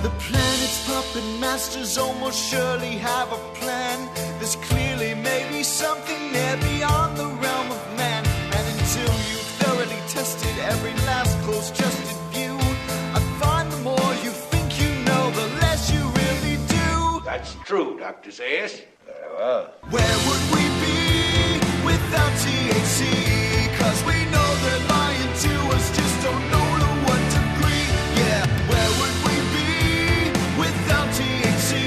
The planet's puppet masters almost surely have a plan. There's clearly maybe something there beyond the realm of man. And until you've thoroughly tested every last close-trusted view, I find the more you think you know, the less you really do. That's true, Dr. Zayas. Very well. Where would we be without THC? 'Cause we know they're lying to us, just don't know to what degree. Yeah, where would we be without THC?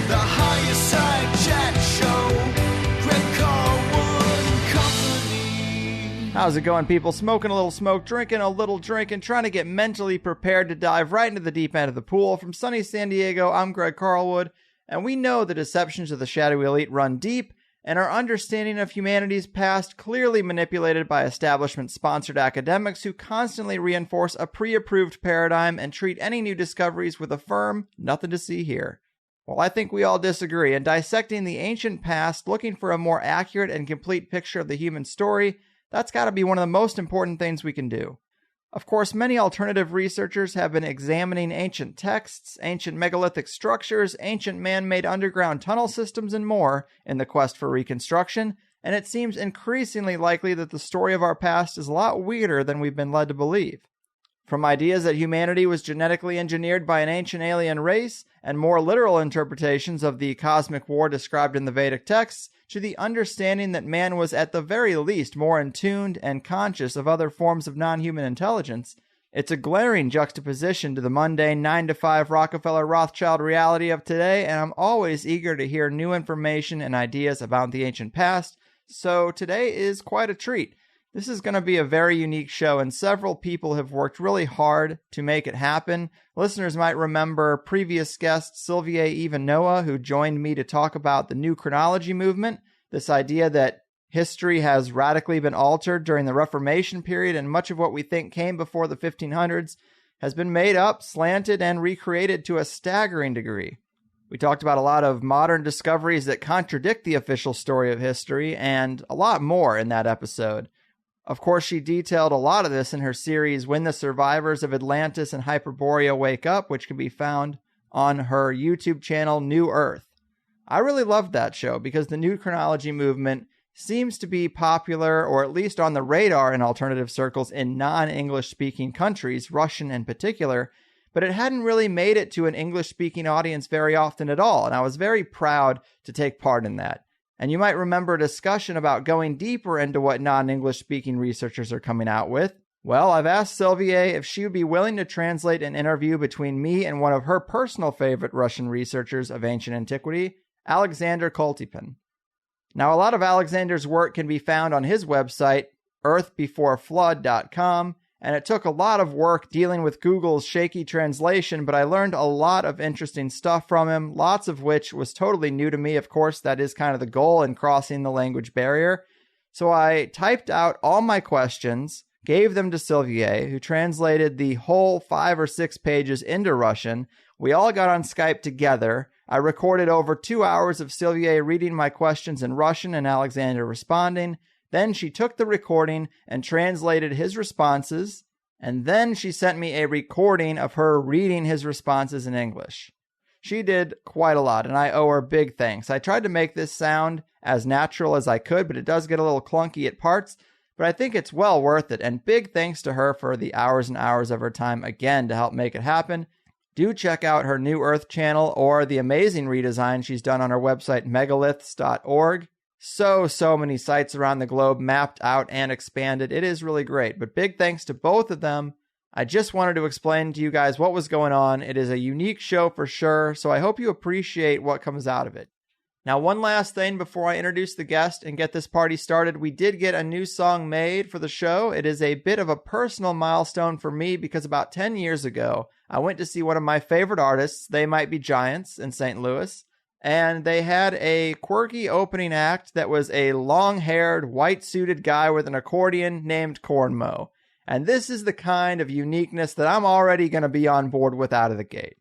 The higher side chat show, Greg Carlwood and Company. How's it going, people? Smoking a little smoke, drinking a little drink, and trying to get mentally prepared to dive right into the deep end of the pool. From sunny San Diego, I'm Greg Carlwood, and we know the deceptions of the shadowy elite run deep, and our understanding of humanity's past clearly manipulated by establishment-sponsored academics who constantly reinforce a pre-approved paradigm and treat any new discoveries with a firm, nothing to see here. Well, I think we all disagree, and dissecting the ancient past, looking for a more accurate and complete picture of the human story, that's got to be one of the most important things we can do. Of course, many alternative researchers have been examining ancient texts, ancient megalithic structures, ancient man-made underground tunnel systems, and more in the quest for reconstruction, and it seems increasingly likely that the story of our past is a lot weirder than we've been led to believe. From ideas that humanity was genetically engineered by an ancient alien race, and more literal interpretations of the cosmic war described in the Vedic texts, to the understanding that man was at the very least more in tuned and conscious of other forms of non-human intelligence, it's a glaring juxtaposition to the mundane 9-to-5 Rockefeller-Rothschild reality of today, and I'm always eager to hear new information and ideas about the ancient past, so today is quite a treat. This is going to be a very unique show, and several people have worked really hard to make it happen. Listeners might remember previous guest Sylvie Ivanowa, who joined me to talk about the new chronology movement, this idea that history has radically been altered during the Reformation period, and much of what we think came before the 1500s has been made up, slanted, and recreated to a staggering degree. We talked about a lot of modern discoveries that contradict the official story of history, and a lot more in that episode. Of course, she detailed a lot of this in her series When the Survivors of Atlantis and Hyperborea Wake Up, which can be found on her YouTube channel, New Earth. I really loved that show because the new chronology movement seems to be popular, or at least on the radar in alternative circles in non-English speaking countries, Russian in particular, but it hadn't really made it to an English speaking audience very often at all, and I was very proud to take part in that. And you might remember a discussion about going deeper into what non-English speaking researchers are coming out with. Well, I've asked Sylvie if she would be willing to translate an interview between me and one of her personal favorite Russian researchers of ancient antiquity, Alexander Koltypin. Now, a lot of Alexander's work can be found on his website, earthbeforeflood.com, and it took a lot of work dealing with Google's shaky translation, but I learned a lot of interesting stuff from him, lots of which was totally new to me. Of course, that is kind of the goal in crossing the language barrier. So I typed out all my questions, gave them to Sylvie, who translated the whole 5 or 6 pages into Russian. We all got on Skype together. I recorded over 2 hours of Sylvie reading my questions in Russian and Alexander responding. Then she took the recording and translated his responses, and then she sent me a recording of her reading his responses in English. She did quite a lot, and I owe her big thanks. I tried to make this sound as natural as I could, but it does get a little clunky at parts, but I think it's well worth it, and big thanks to her for the hours and hours of her time again to help make it happen. Do check out her New Earth channel or the amazing redesign she's done on her website, megaliths.org. So many sites around the globe mapped out and expanded. It is really great, but big thanks to both of them. I just wanted to explain to you guys what was going on. It is a unique show for sure, so I hope you appreciate what comes out of it. Now, one last thing before I introduce the guest and get this party started. We did get a new song made for the show. It is a bit of a personal milestone for me because about 10 years ago, I went to see one of my favorite artists, They Might Be Giants, in St. Louis. And they had a quirky opening act that was a long-haired, white-suited guy with an accordion named Cornmo. And this is the kind of uniqueness that I'm already going to be on board with out of the gate.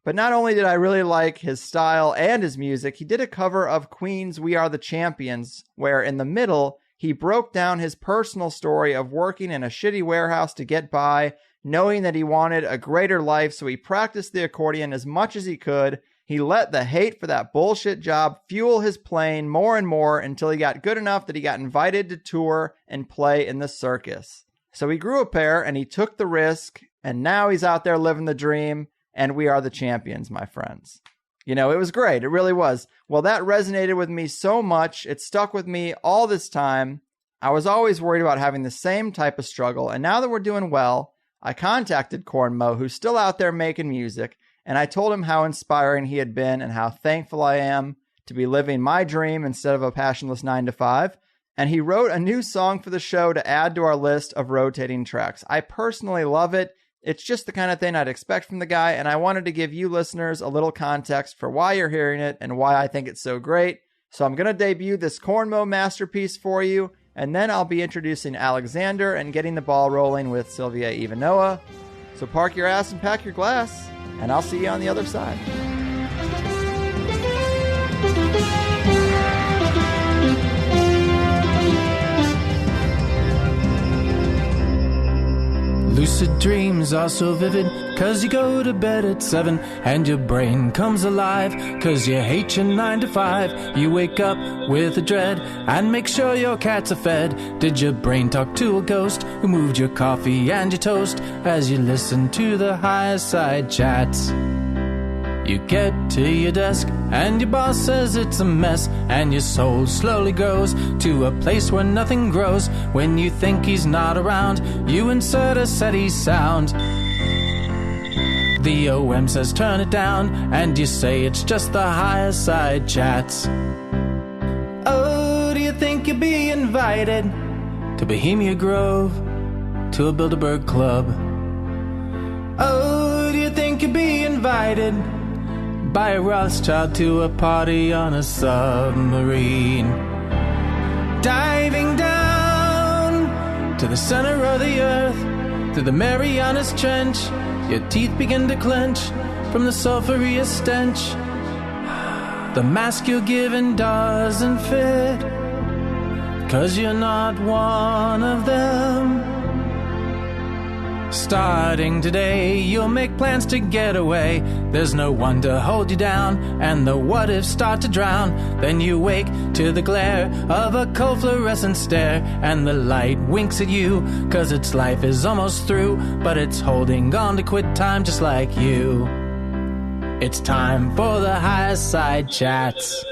But not only did I really like his style and his music, he did a cover of Queen's We Are the Champions, where in the middle, he broke down his personal story of working in a shitty warehouse to get by knowing that he wanted a greater life, so he practiced the accordion as much as he could. He let the hate for that bullshit job fuel his playing more and more until he got good enough that he got invited to tour and play in the circus. So he grew a pair and he took the risk, and now he's out there living the dream, and we are the champions, my friends. You know, it was great. It really was. Well, that resonated with me so much. It stuck with me all this time. I was always worried about having the same type of struggle, and now that we're doing well, I contacted Corn Mo, who's still out there making music, and I told him how inspiring he had been and how thankful I am to be living my dream instead of a passionless 9-to-5. And he wrote a new song for the show to add to our list of rotating tracks. I personally love it. It's just the kind of thing I'd expect from the guy, and I wanted to give you listeners a little context for why you're hearing it and why I think it's so great. So I'm going to debut this Corn Mo masterpiece for you, and then I'll be introducing Alexander and getting the ball rolling with Sylvie Ivanowa. So park your ass and pack your glass, and I'll see you on the other side. Lucid dreams are so vivid, 'cause you go to bed at 7 and your brain comes alive, 'cause you hate your 9-to-5. You wake up with a dread and make sure your cats are fed. Did your brain talk to a ghost who moved your coffee and your toast as you listen to the higher side chats? You get to your desk and your boss says it's a mess, and your soul slowly grows to a place where nothing grows. When you think he's not around, you insert a SETI sound. The OM says turn it down, and you say it's just the higher side chats. Oh, do you think you'll be invited to Bohemia Grove, to a Bilderberg Club? Oh, do you think you'll be invited by a Rothschild to a party on a submarine? Diving down to the center of the earth, through the Marianas Trench, your teeth begin to clench from the sulphurous stench. The mask you're given doesn't fit, 'cause you're not one of them. Starting today, you'll make plans to get away. There's no one to hold you down, and the what-ifs start to drown. Then you wake to the glare of a cold fluorescent stare, and the light winks at you, 'cause its life is almost through, but it's holding on to quit time just like you. It's time for the higher side chats.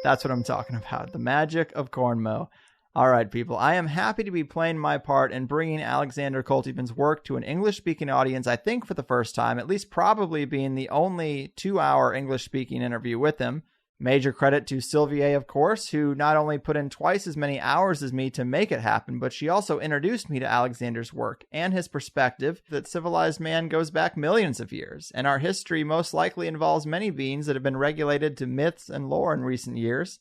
That's what I'm talking about. The magic of Corn Mo. All right, people. I am happy to be playing my part in bringing Alexander Koltypin's work to an English-speaking audience, I think for the first time, at least probably being the only 2-hour English-speaking interview with him. Major credit to Sylvie, of course, who not only put in twice as many hours as me to make it happen, but she also introduced me to Alexander's work and his perspective that civilized man goes back millions of years, and our history most likely involves many beings that have been regulated to myths and lore in recent years.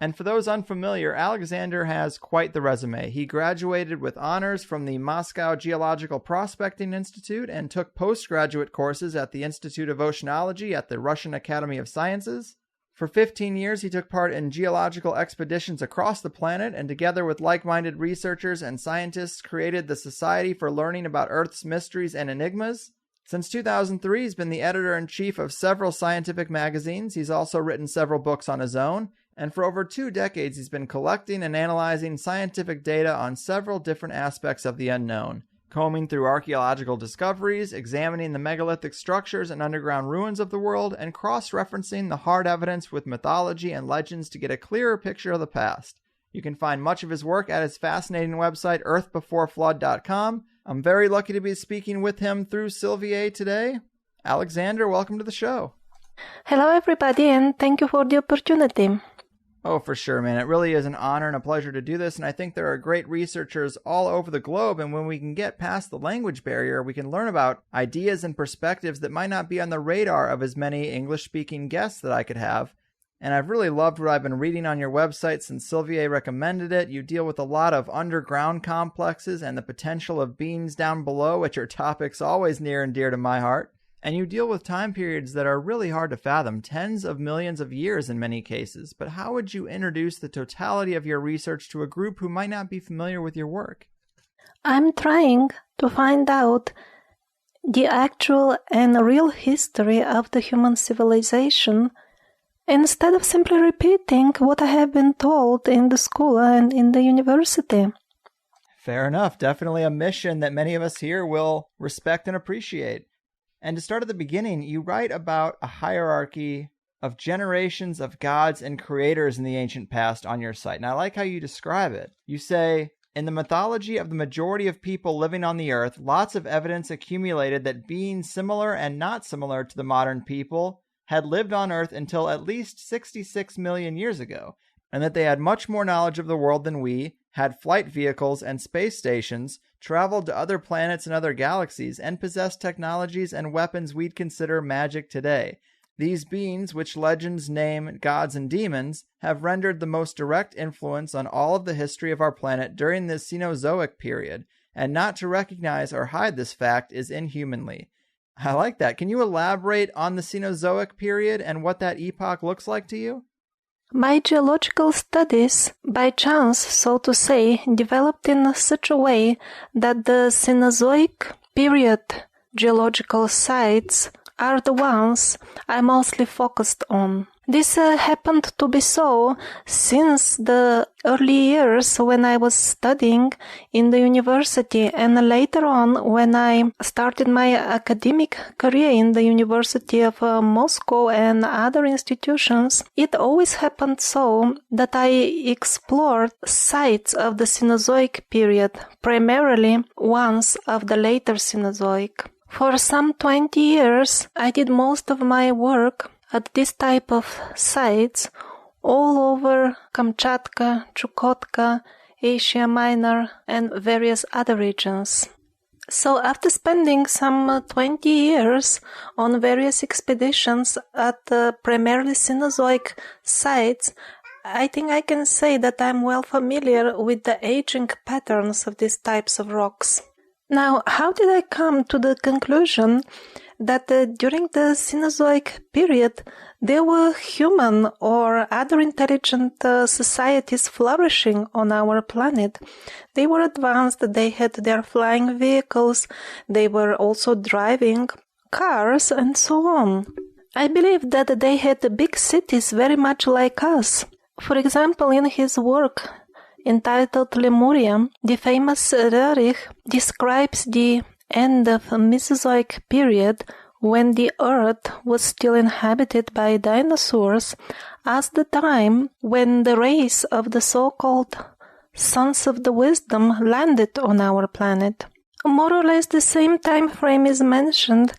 And for those unfamiliar, Alexander has quite the resume. He graduated with honors from the Moscow Geological Prospecting Institute and took postgraduate courses at the Institute of Oceanology at the Russian Academy of Sciences. For 15 years, he took part in geological expeditions across the planet, and together with like-minded researchers and scientists, created the Society for Learning About Earth's Mysteries and Enigmas. Since 2003, he's been the editor-in-chief of several scientific magazines. He's also written several books on his own, and for over 2 decades, he's been collecting and analyzing scientific data on several different aspects of the unknown, combing through archaeological discoveries, examining the megalithic structures and underground ruins of the world, and cross-referencing the hard evidence with mythology and legends to get a clearer picture of the past. You can find much of his work at his fascinating website, earthbeforeflood.com. I'm very lucky to be speaking with him through Sylvie today. Alexander, welcome to the show. Hello, everybody, and thank you for the opportunity. Oh, for sure, man. It really is an honor and a pleasure to do this, and I think there are great researchers all over the globe, and when we can get past the language barrier, we can learn about ideas and perspectives that might not be on the radar of as many English-speaking guests that I could have. and I've really loved what I've been reading on your website since Sylvie recommended it. You deal with a lot of underground complexes and the potential of beings down below, which are topics always near and dear to my heart. And you deal with time periods that are really hard to fathom, tens of millions of years in many cases. But how would you introduce the totality of your research to a group who might not be familiar with your work? I'm trying to find out the actual and real history of the human civilization instead of simply repeating what I have been told in the school and in the university. Fair enough. Definitely a mission that many of us here will respect and appreciate. And to start at the beginning, you write about a hierarchy of generations of gods and creators in the ancient past on your site. And I like how you describe it. You say, in the mythology of the majority of people living on the earth, lots of evidence accumulated that beings similar and not similar to the modern people had lived on Earth until at least 66 million years ago, and that they had much more knowledge of the world than we, had flight vehicles and space stations, traveled to other planets and other galaxies, and possessed technologies and weapons we'd consider magic today. These beings, which legends name gods and demons, have rendered the most direct influence on all of the history of our planet during the Cenozoic period, and not to recognize or hide this fact is inhumanly. I like that. Can you elaborate on the Cenozoic period and what that epoch looks like to you? My geological studies, by chance, so to say, developed in such a way that the Cenozoic period geological sites are the ones I mostly focused on. This happened to be so since the early years when I was studying in the university, and later on when I started my academic career in the University of Moscow and other institutions. It always happened so that I explored sites of the Cenozoic period, primarily ones of the later Cenozoic. For some 20 years, I did most of my work at this type of sites all over Kamchatka, Chukotka, Asia Minor, and various other regions. So after spending some 20 years on various expeditions at primarily Cenozoic sites, I think I can say that I'm well familiar with the aging patterns of these types of rocks. Now, how did I come to the conclusion that during the Cenozoic period there were human or other intelligent societies flourishing on our planet? They were advanced, they had their flying vehicles, they were also driving cars and so on. I believe that they had big cities very much like us. For example, in his work entitled Lemuria, the famous Rerich describes the end of the Mesozoic period when the earth was still inhabited by dinosaurs as the time when the race of the so-called Sons of the Wisdom landed on our planet. More or less the same time frame is mentioned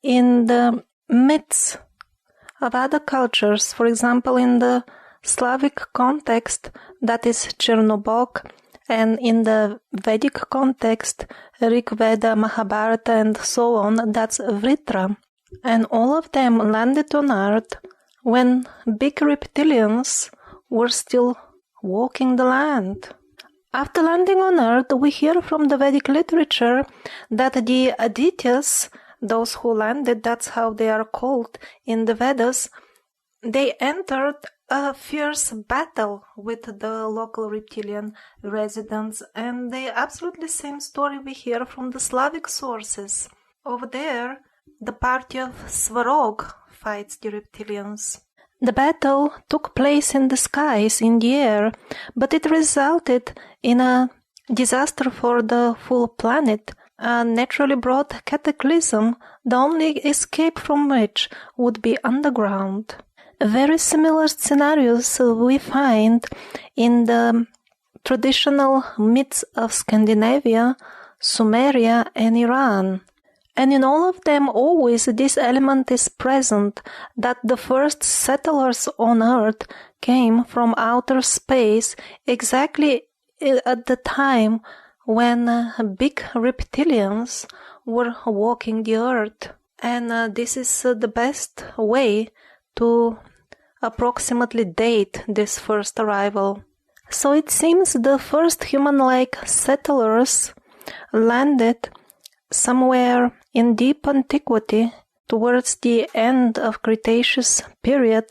in the myths of other cultures, for example in the Slavic context, that is Chernobog, and in the Vedic context, Rig Veda, Mahabharata, and so on, that's Vritra. And all of them landed on Earth when big reptilians were still walking the land. After landing on Earth, we hear from the Vedic literature that the Adityas, those who landed, that's how they are called in the Vedas, they entered a fierce battle with the local reptilian residents, and the absolutely same story we hear from the Slavic sources. Over there, the party of Svarog fights the reptilians. The battle took place in the skies, in the air, but it resulted in a disaster for the full planet, a naturally brought cataclysm, the only escape from which would be underground. Very similar scenarios we find in the traditional myths of Scandinavia, Sumeria, and Iran. And in all of them, always this element is present, that the first settlers on Earth came from outer space exactly at the time when big reptilians were walking the Earth. And this is the best way to approximately date this first arrival. So it seems the first human-like settlers landed somewhere in deep antiquity towards the end of Cretaceous period,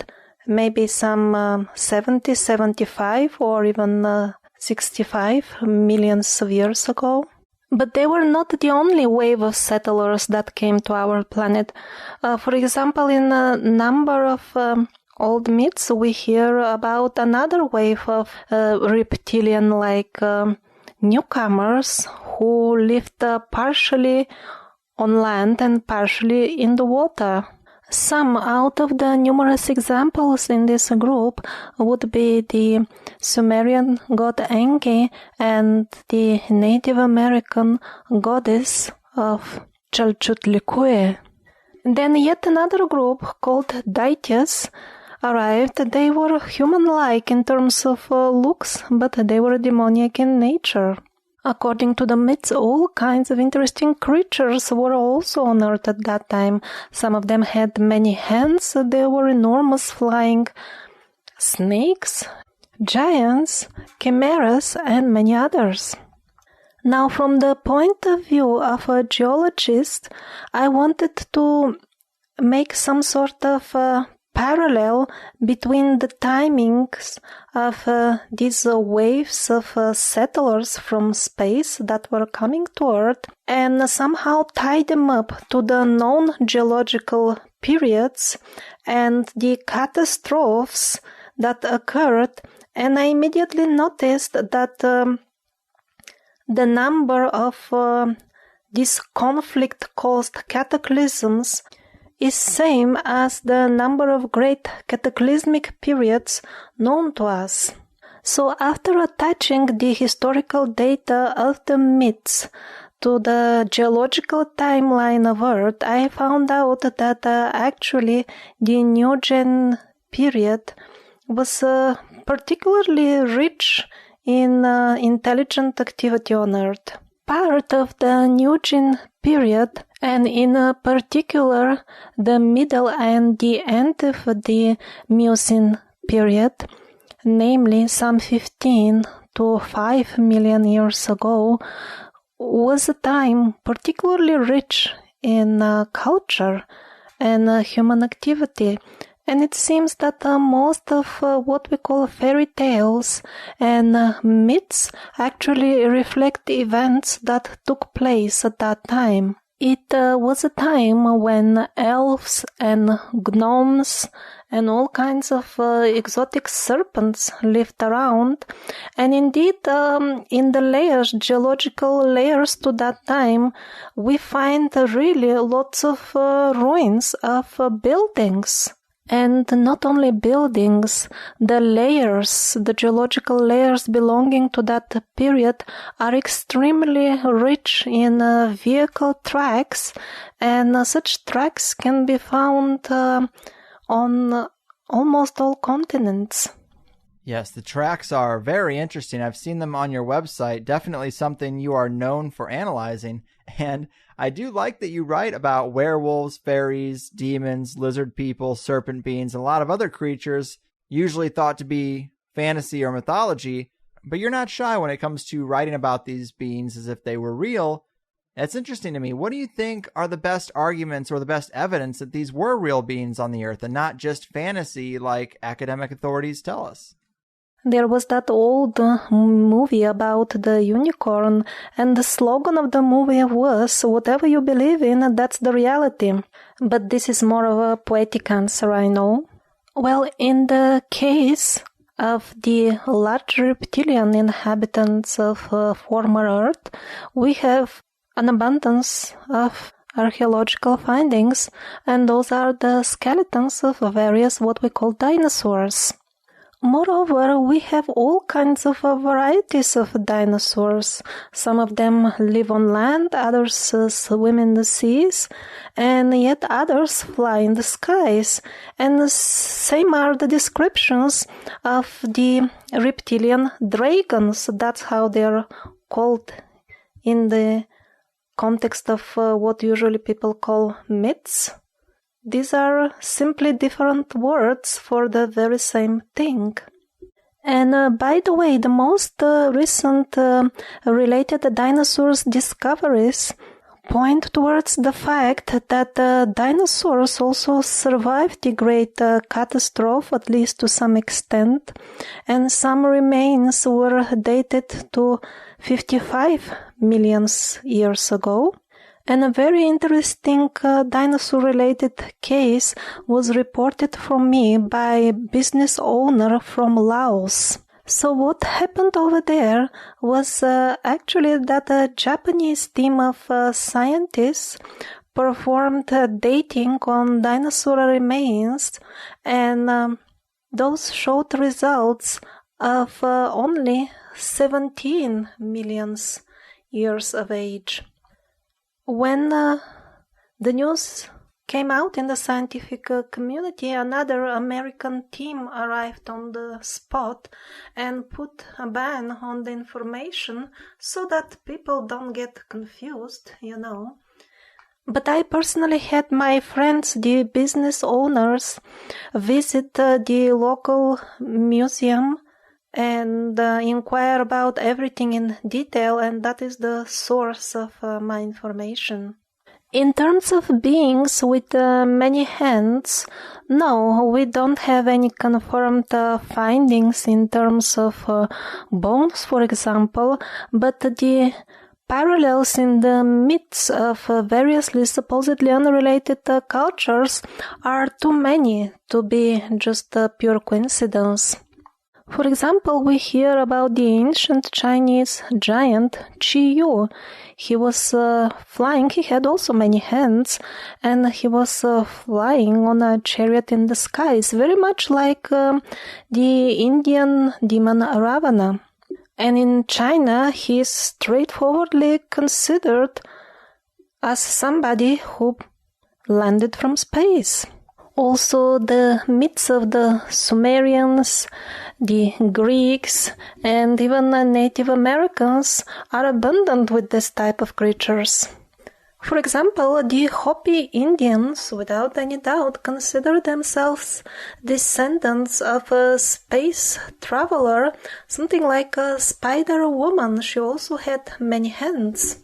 maybe some 70, 75 or even 65 millions of years ago. But they were not the only wave of settlers that came to our planet. For example, in a number of old myths, we hear about another wave of reptilian-like newcomers who lived partially on land and partially in the water. Some out of the numerous examples in this group would be the Sumerian god Enki and the Native American goddess of Chalchutlikue. Then yet another group called Daityas arrived. They were human-like in terms of looks, but they were demoniac in nature. According to the myths, all kinds of interesting creatures were also on Earth at that time. Some of them had many hands. There were enormous flying snakes, giants, chimeras, and many others. Now, from the point of view of a geologist, I wanted to make some sort of parallel between the timings of these waves of settlers from space that were coming to Earth and somehow tie them up to the known geological periods and the catastrophes that occurred. And I immediately noticed that the number of these conflict-caused cataclysms is same as the number of great cataclysmic periods known to us. So after attaching the historical data of the myths to the geological timeline of Earth, I found out that actually the Neogene period was particularly rich in intelligent activity on Earth. Part of the Neogene period, and in particular the middle and the end of the Miocene period, namely some 15 to 5 million years ago, was a time particularly rich in culture and human activity. And it seems that most of what we call fairy tales and myths actually reflect events that took place at that time. It was a time when elves and gnomes and all kinds of exotic serpents lived around. And indeed, in the layers, geological layers to that time, we find really lots of ruins of buildings. And not only buildings, the layers, the geological layers belonging to that period are extremely rich in vehicle tracks, and such tracks can be found on almost all continents. Yes, the tracks are very interesting. I've seen them on your website. Definitely something you are known for analyzing. And I do like that you write about werewolves, fairies, demons, lizard people, serpent beings, and a lot of other creatures usually thought to be fantasy or mythology, but you're not shy when it comes to writing about these beings as if they were real. That's interesting to me. What do you think are the best arguments or the best evidence that these were real beings on the Earth and not just fantasy like academic authorities tell us? There was that old movie about the unicorn, and the slogan of the movie was, "Whatever you believe in, that's the reality." But this is more of a poetic answer, I know. Well, in the case of the large reptilian inhabitants of former Earth, we have an abundance of archaeological findings, and those are the skeletons of various what we call dinosaurs. Moreover, we have all kinds of varieties of dinosaurs. Some of them live on land, others swim in the seas, and yet others fly in the skies. And the same are the descriptions of the reptilian dragons. That's how they're called in the context of what usually people call myths. these are simply different words for the very same thing. And by the way, the most recent related dinosaurs discoveries point towards the fact that dinosaurs also survived the great catastrophe, at least to some extent, and some remains were dated to 55 million years ago. And a very interesting dinosaur-related case was reported from me by a business owner from Laos. So what happened over there was actually that a Japanese team of scientists performed dating on dinosaur remains, and those showed results of only 17 million years of age. When the news came out in the scientific community, another American team arrived on the spot and put a ban on the information so that people don't get confused, But I personally had my friends, the business owners, visit the local museum and inquire about everything in detail, and that is the source of my information. In terms of beings with many hands, no, we don't have any confirmed findings in terms of bones, for example, but the parallels in the myths of variously supposedly unrelated cultures are too many to be just a pure coincidence. For example, we hear about the ancient Chinese giant Qi Yu. He was flying, he had also many hands, and he was flying on a chariot in the skies, very much like the Indian demon Ravana. And in China, he is straightforwardly considered as somebody who landed from space. Also, the myths of the Sumerians, the Greeks, and even Native Americans are abundant with this type of creatures. For example, the Hopi Indians, without any doubt, consider themselves descendants of a space traveler, something like a spider woman. She also had many hands.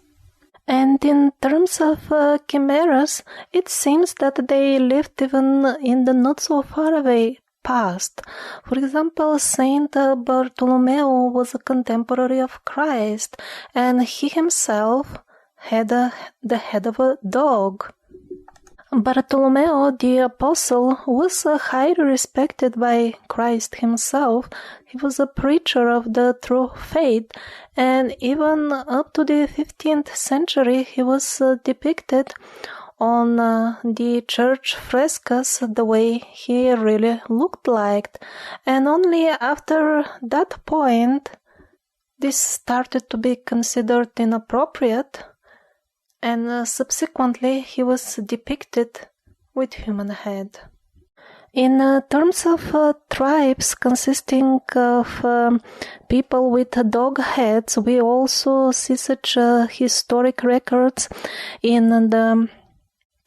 And in terms of chimeras, it seems that they lived even in the not so far away past. For example, Saint Bartholomew was a contemporary of Christ, and he himself had the head of a dog. Bartholomew the Apostle was highly respected by Christ himself. He was a preacher of the true faith, and even up to the 15th century he was depicted on the church frescoes the way he really looked like. And only after that point this started to be considered inappropriate, and subsequently he was depicted with human head. In terms of tribes consisting of people with dog heads, we also see such historic records in the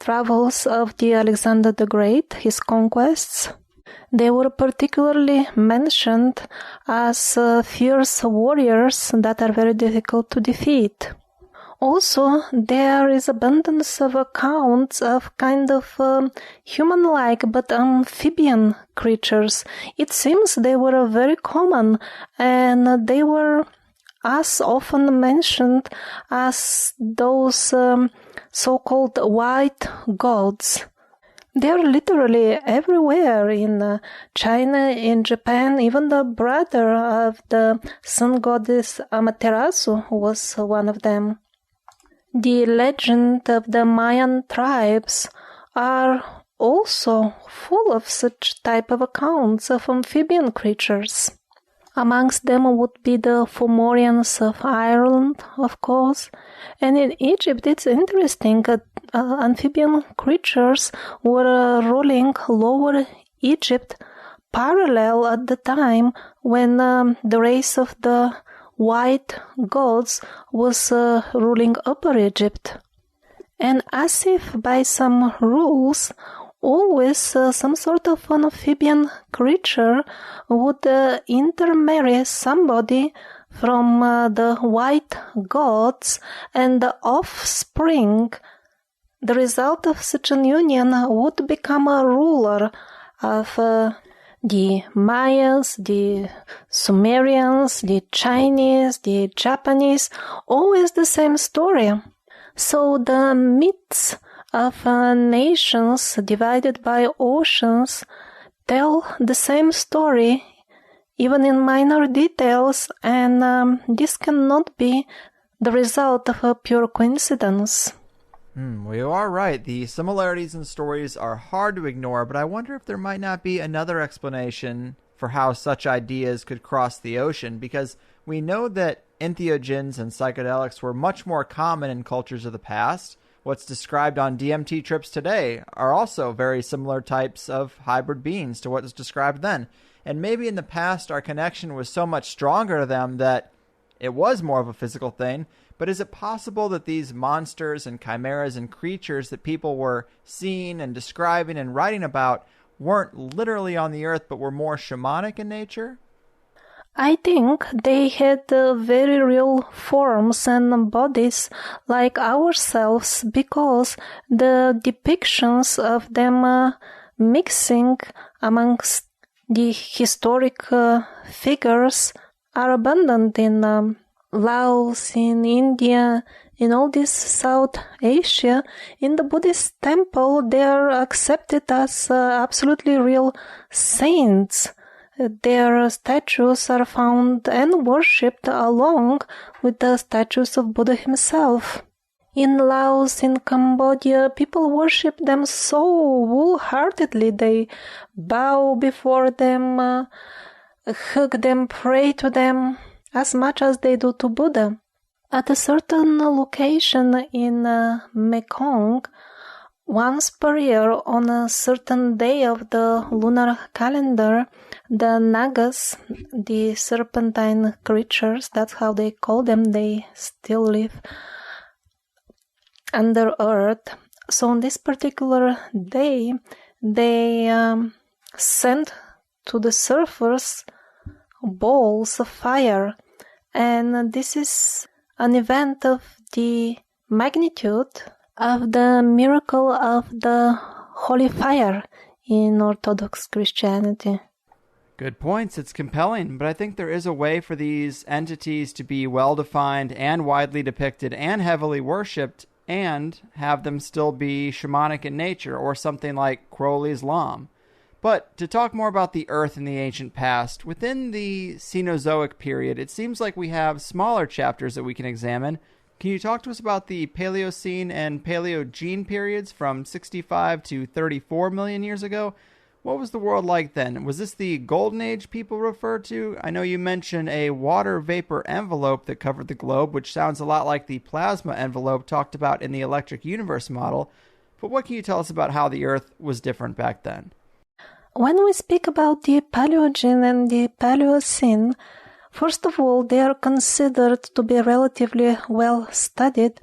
travels of the Alexander the Great, his conquests. They were particularly mentioned as fierce warriors that are very difficult to defeat. Also, there is abundance of accounts of kind of human-like but amphibian creatures. It seems they were very common, and they were as often mentioned as those so-called white gods. They are literally everywhere in China, in Japan. Even the brother of the sun goddess Amaterasu was one of them. The legend of the Mayan tribes are also full of such type of accounts of amphibian creatures. Amongst them would be the Fomorians of Ireland, of course. And in Egypt, it's interesting that amphibian creatures were ruling Lower Egypt parallel at the time when the race of the white gods was ruling Upper Egypt. And as if by some rules, always some sort of an amphibian creature would intermarry somebody from the white gods, and the offspring, the result of such an union, would become a ruler of the Mayas, the Sumerians, the Chinese, the Japanese, always the same story. So the myths of nations divided by oceans tell the same story, even in minor details, and this cannot be the result of a pure coincidence. Well, you are right. The similarities in stories are hard to ignore, but I wonder if there might not be another explanation for how such ideas could cross the ocean, because we know that entheogens and psychedelics were much more common in cultures of the past. What's described on DMT trips today are also very similar types of hybrid beings to what was described then. And maybe in the past our connection was so much stronger to them that it was more of a physical thing. But is it possible that these monsters and chimeras and creatures that people were seeing and describing and writing about weren't literally on the earth but were more shamanic in nature? I think they had very real forms and bodies like ourselves, because the depictions of them mixing amongst the historic figures are abundant in Laos, in India, in all this South Asia. In the Buddhist temple, they are accepted as absolutely real saints. Their statues are found and worshipped along with the statues of Buddha himself. In Laos, in Cambodia, people worship them so wholeheartedly. They bow before them, hug them, pray to them, as much as they do to Buddha. At a certain location in Mekong, once per year on a certain day of the lunar calendar, the Nagas, the serpentine creatures, that's how they call them, they still live under earth. So on this particular day, they send to the surfers balls of fire, and this is an event of the magnitude of the miracle of the holy fire in Orthodox Christianity. Good points. It's compelling, but I think there is a way for these entities to be well-defined and widely depicted and heavily worshipped and have them still be shamanic in nature, or something like Crowley's Lam. But to talk more about the Earth in the ancient past, within the Cenozoic period, it seems like we have smaller chapters that we can examine. Can you talk to us about the Paleocene and Paleogene periods from 65 to 34 million years ago? What was the world like then? Was this the Golden Age people refer to? I know you mentioned a water vapor envelope that covered the globe, which sounds a lot like the plasma envelope talked about in the electric universe model. But what can you tell us about how the Earth was different back then? When we speak about the Paleogene and the Paleocene, first of all, they are considered to be relatively well studied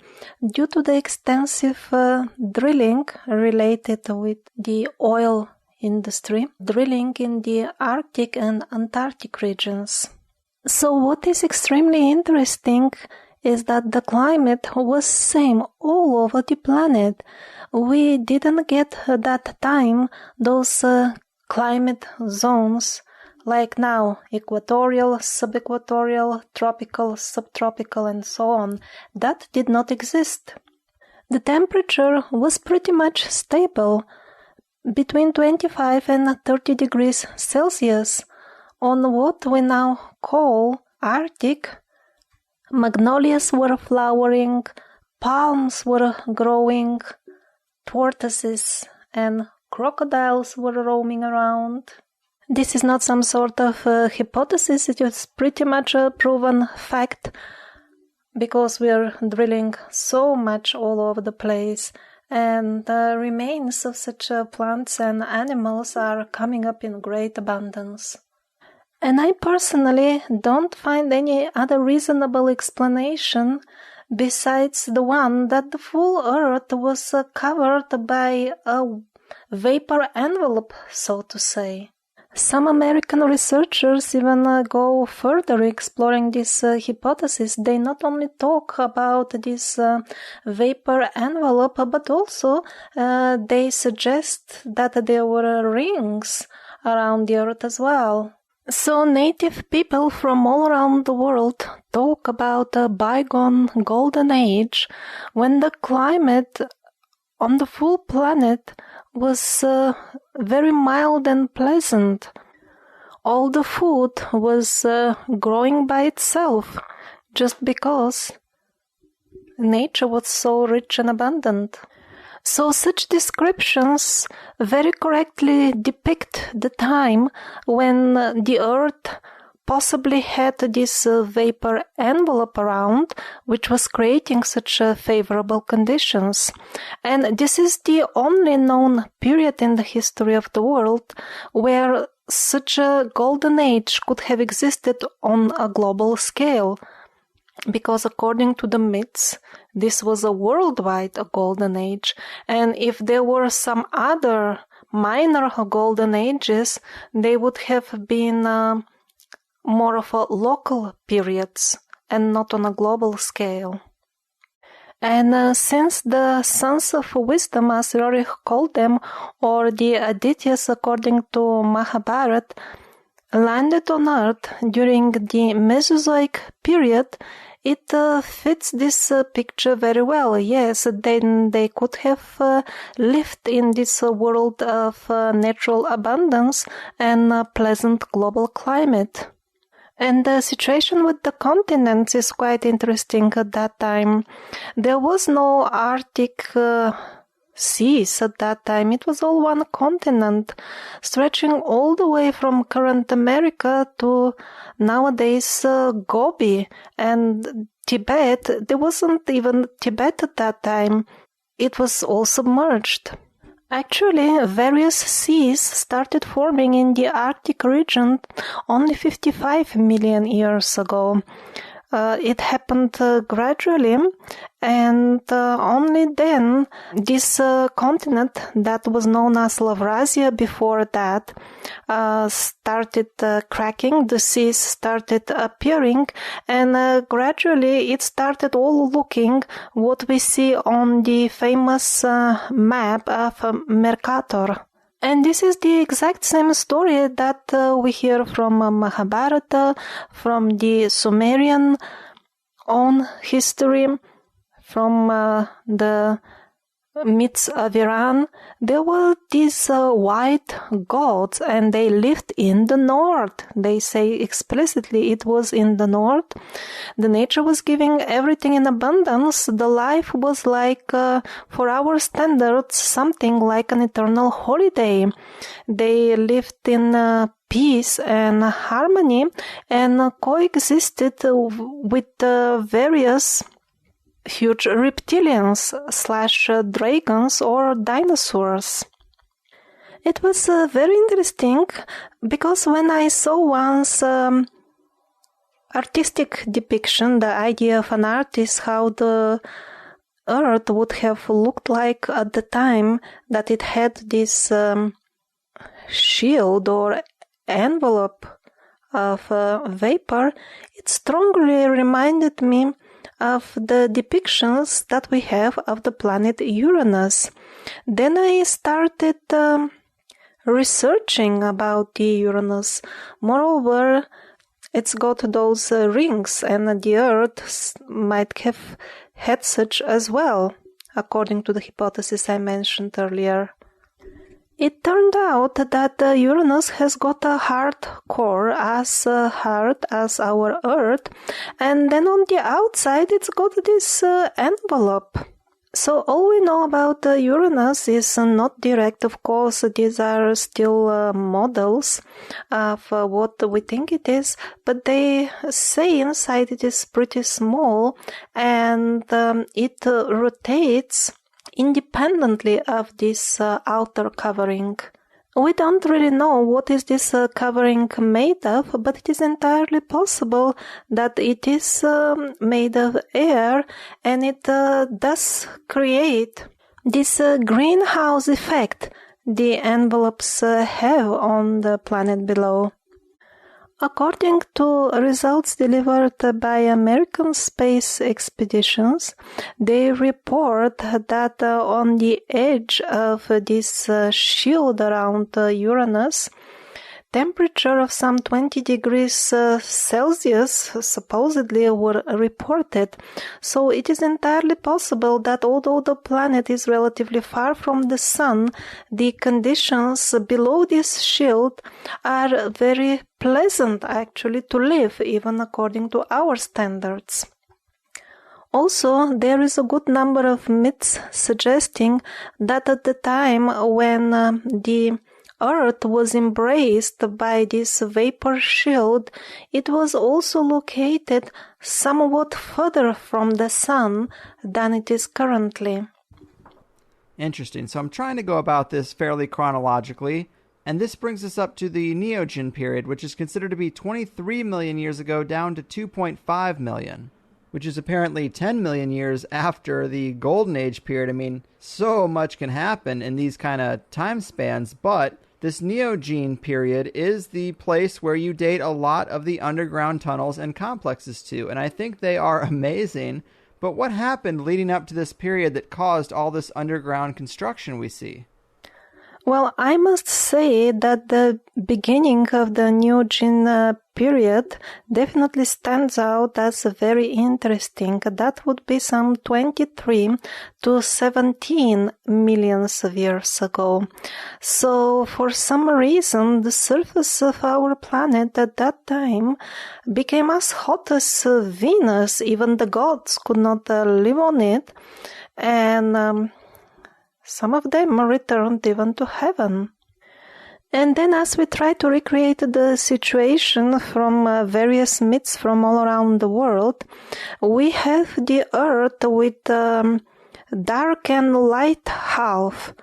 due to the extensive drilling related with the oil industry, drilling in the Arctic and Antarctic regions. So what is extremely interesting is that the climate was same all over the planet. We didn't get at that time those climate zones like now, equatorial, subequatorial, tropical, subtropical, and so on. That did not exist. The temperature was pretty much stable, between 25 and 30 degrees Celsius, on what we now call Arctic. Magnolias were flowering, palms were growing, tortoises and crocodiles were roaming around. This is not some sort of hypothesis, it is pretty much a proven fact, because we are drilling so much all over the place, and the remains of such plants and animals are coming up in great abundance. And I personally don't find any other reasonable explanation besides the one that the full earth was covered by a vapor envelope, so to say. Some American researchers even go further exploring this hypothesis. They not only talk about this vapor envelope, but also they suggest that there were rings around the Earth as well. So native people from all around the world talk about a bygone golden age when the climate on the full planet was very mild and pleasant. All the food was growing by itself just because nature was so rich and abundant. So such descriptions very correctly depict the time when the Earth possibly had this vapor envelope around, which was creating such favorable conditions. And this is the only known period in the history of the world where such a golden age could have existed on a global scale. Because according to the myths, this was a worldwide golden age. And if there were some other minor golden ages, they would have been more of a local periods and not on a global scale. And since the sons of wisdom, as Roerich called them, or the Adityas according to Mahabharata, landed on Earth during the Mesozoic period, it fits this picture very well. Yes, then they could have lived in this world of natural abundance and pleasant global climate. And the situation with the continents is quite interesting at that time. There was no Arctic seas at that time. It was all one continent, stretching all the way from current America to nowadays Gobi and Tibet. There wasn't even Tibet at that time. It was all submerged. Actually, various seas started forming in the Arctic region only 55 million years ago. It happened gradually, and only then this continent that was known as Laurasia before that started cracking, the seas started appearing, and gradually it started all looking what we see on the famous map of Mercator. And this is the exact same story that we hear from Mahabharata, from the Sumerian own history, from the myths of Iran. There were these white gods, and they lived in the north. They say explicitly it was in the north. The nature was giving everything in abundance. The life was like, for our standards, something like an eternal holiday. They lived in peace and harmony and coexisted with various huge reptilians / dragons or dinosaurs. It was very interesting because when I saw once artistic depiction, the idea of an artist, how the Earth would have looked like at the time that it had this shield or envelope of vapor, it strongly reminded me of the depictions that we have of the planet Uranus. Then I started researching about the Uranus. Moreover, it's got those rings, and the Earth might have had such as well, according to the hypothesis I mentioned earlier. It turned out that Uranus has got a hard core, as hard as our Earth, and then on the outside it's got this envelope. So all we know about Uranus is not direct, of course. These are still models of what we think it is, but they say inside it is pretty small, and it rotates independently of this outer covering. We don't really know what is this covering made of, but it is entirely possible that it is made of air, and it does create this greenhouse effect, the envelopes have on the planet below. According to results delivered by American space expeditions, they report that on the edge of this shield around Uranus, temperature of some 20 degrees Celsius supposedly were reported. So it is entirely possible that although the planet is relatively far from the sun, the conditions below this shield are very pleasant actually to live, even according to our standards. Also, there is a good number of myths suggesting that at the time when the Earth was embraced by this vapor shield, it was also located somewhat further from the sun than it is currently. Interesting. So I'm trying to go about this fairly chronologically, and this brings us up to the Neogene period, which is considered to be 23 million years ago down to 2.5 million, which is apparently 10 million years after the Golden Age period. I mean, so much can happen in these kind of time spans, but this Neogene period is the place where you date a lot of the underground tunnels and complexes to, and I think they are amazing. But what happened leading up to this period that caused all this underground construction we see? Well, I must say that the beginning of the Neogene period definitely stands out as very interesting. That would be some 23 to 17 millions of years ago. So, for some reason, the surface of our planet at that time became as hot as Venus. Even the gods could not live on it. And some of them returned even to heaven. And then as we try to recreate the situation from various myths from all around the world, we have the Earth with dark and light half.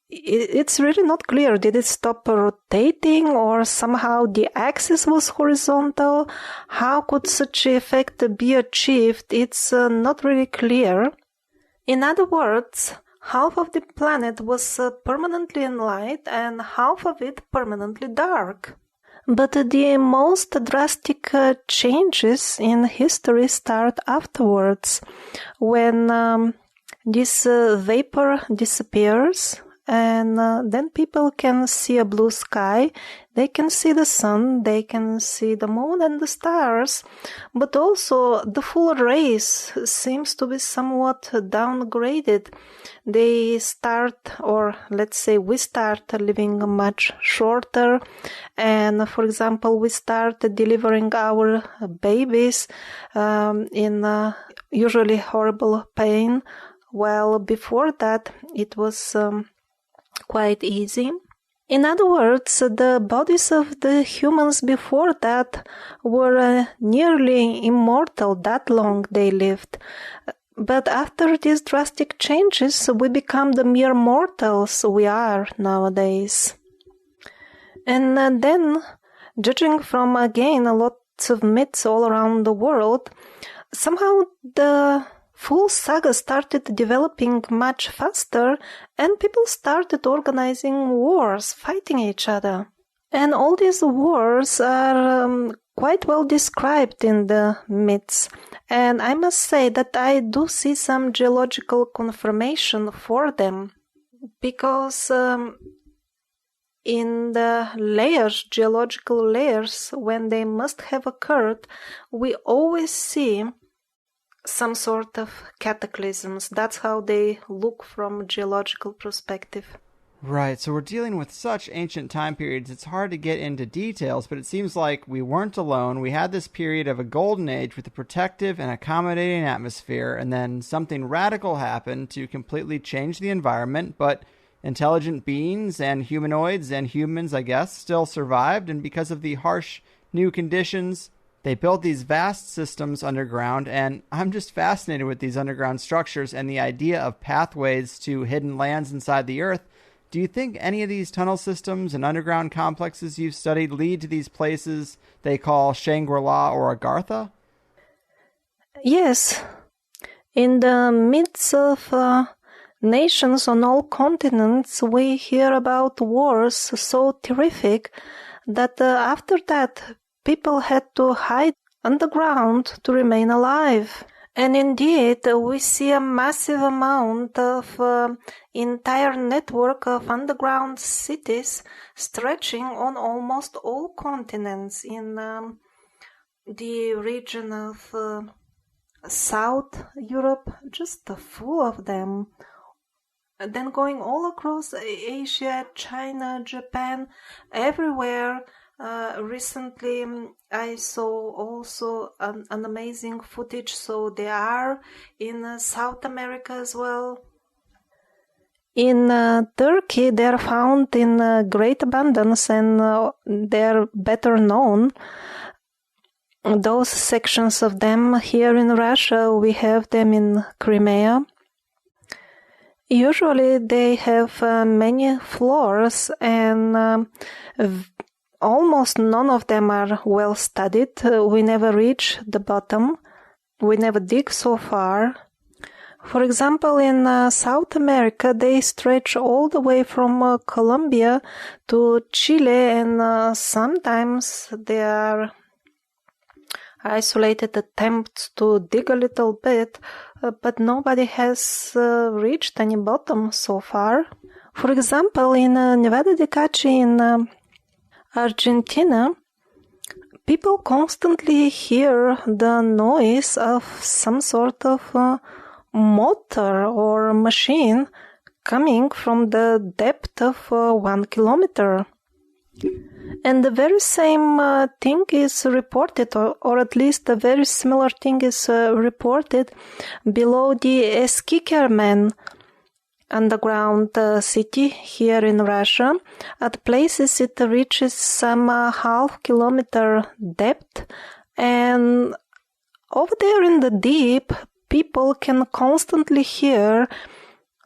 It's really not clear. Did it stop rotating, or somehow the axis was horizontal? How could such an effect be achieved? It's not really clear. In other words, half of the planet was permanently in light and half of it permanently dark. But the most drastic changes in history start afterwards, when this vapor disappears, and then people can see a blue sky, they can see the sun, they can see the moon and the stars, but also the full race seems to be somewhat downgraded. They start, or let's say we start living much shorter, and for example we start delivering our babies in usually horrible pain, while before that it was quite easy. In other words, the bodies of the humans before that were nearly immortal, that long they lived. But after these drastic changes, we become the mere mortals we are nowadays. And then, judging from, again, lots of myths all around the world, somehow the full saga started developing much faster, and people started organizing wars, fighting each other. And all these wars are quite well described in the myths. And I must say that I do see some geological confirmation for them, because in the layers, geological layers, when they must have occurred, we always see some sort of cataclysms. That's how they look from a geological perspective. Right, so we're dealing with such ancient time periods, it's hard to get into details, but it seems like we weren't alone. We had this period of a golden age with a protective and accommodating atmosphere, and then something radical happened to completely change the environment, but intelligent beings and humanoids and humans, I guess, still survived, and because of the harsh new conditions, they built these vast systems underground, and I'm just fascinated with these underground structures and the idea of pathways to hidden lands inside the Earth. Do you think any of these tunnel systems and underground complexes you've studied lead to these places they call Shangri-La or Agartha? Yes. In the midst of nations on all continents, we hear about wars so terrific that after that people had to hide underground to remain alive. And indeed, we see a massive amount of entire network of underground cities stretching on almost all continents in the region of South Europe, just full of them. Then going all across Asia, China, Japan, everywhere. Recently, I saw also an amazing footage, so they are in South America as well. In Turkey, they are found in great abundance and they are better known. Those sections of them here in Russia, we have them in Crimea. Usually they have many floors and almost none of them are well studied. We never reach the bottom. We never dig so far. For example, in South America, they stretch all the way from Colombia to Chile, and sometimes there are isolated attempts to dig a little bit, but nobody has reached any bottom so far. For example, in Nevada de Cachi in Argentina, people constantly hear the noise of some sort of motor or machine coming from the depth of 1 kilometer. And the very same thing is reported, or at least a very similar thing is reported below the Eskikkerman underground city here in Russia. At places it reaches some half-kilometer depth, and over there in the deep, people can constantly hear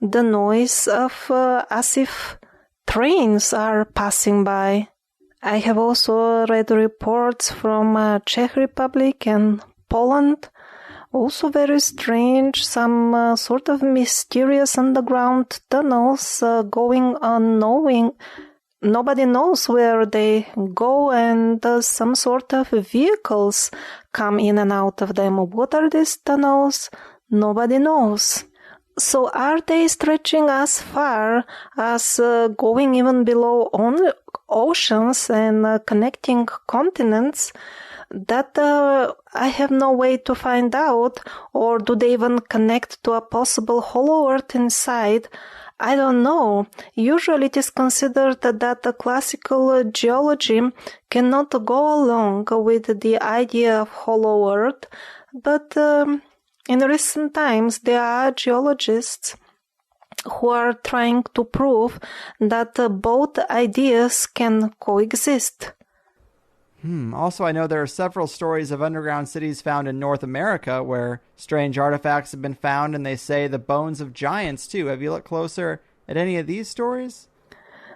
the noise of as if trains are passing by. I have also read reports from Czech Republic and Poland. Also very strange, some sort of mysterious underground tunnels going unknowing. Nobody knows where they go, and some sort of vehicles come in and out of them. What are these tunnels? Nobody knows. So are they stretching as far as going even below oceans and connecting continents? That I have no way to find out. Or do they even connect to a possible hollow earth inside? I don't know. Usually it is considered that classical geology cannot go along with the idea of hollow earth, but in recent times there are geologists who are trying to prove that both ideas can coexist. Also, I know there are several stories of underground cities found in North America where strange artifacts have been found, and they say the bones of giants, too. Have you looked closer at any of these stories?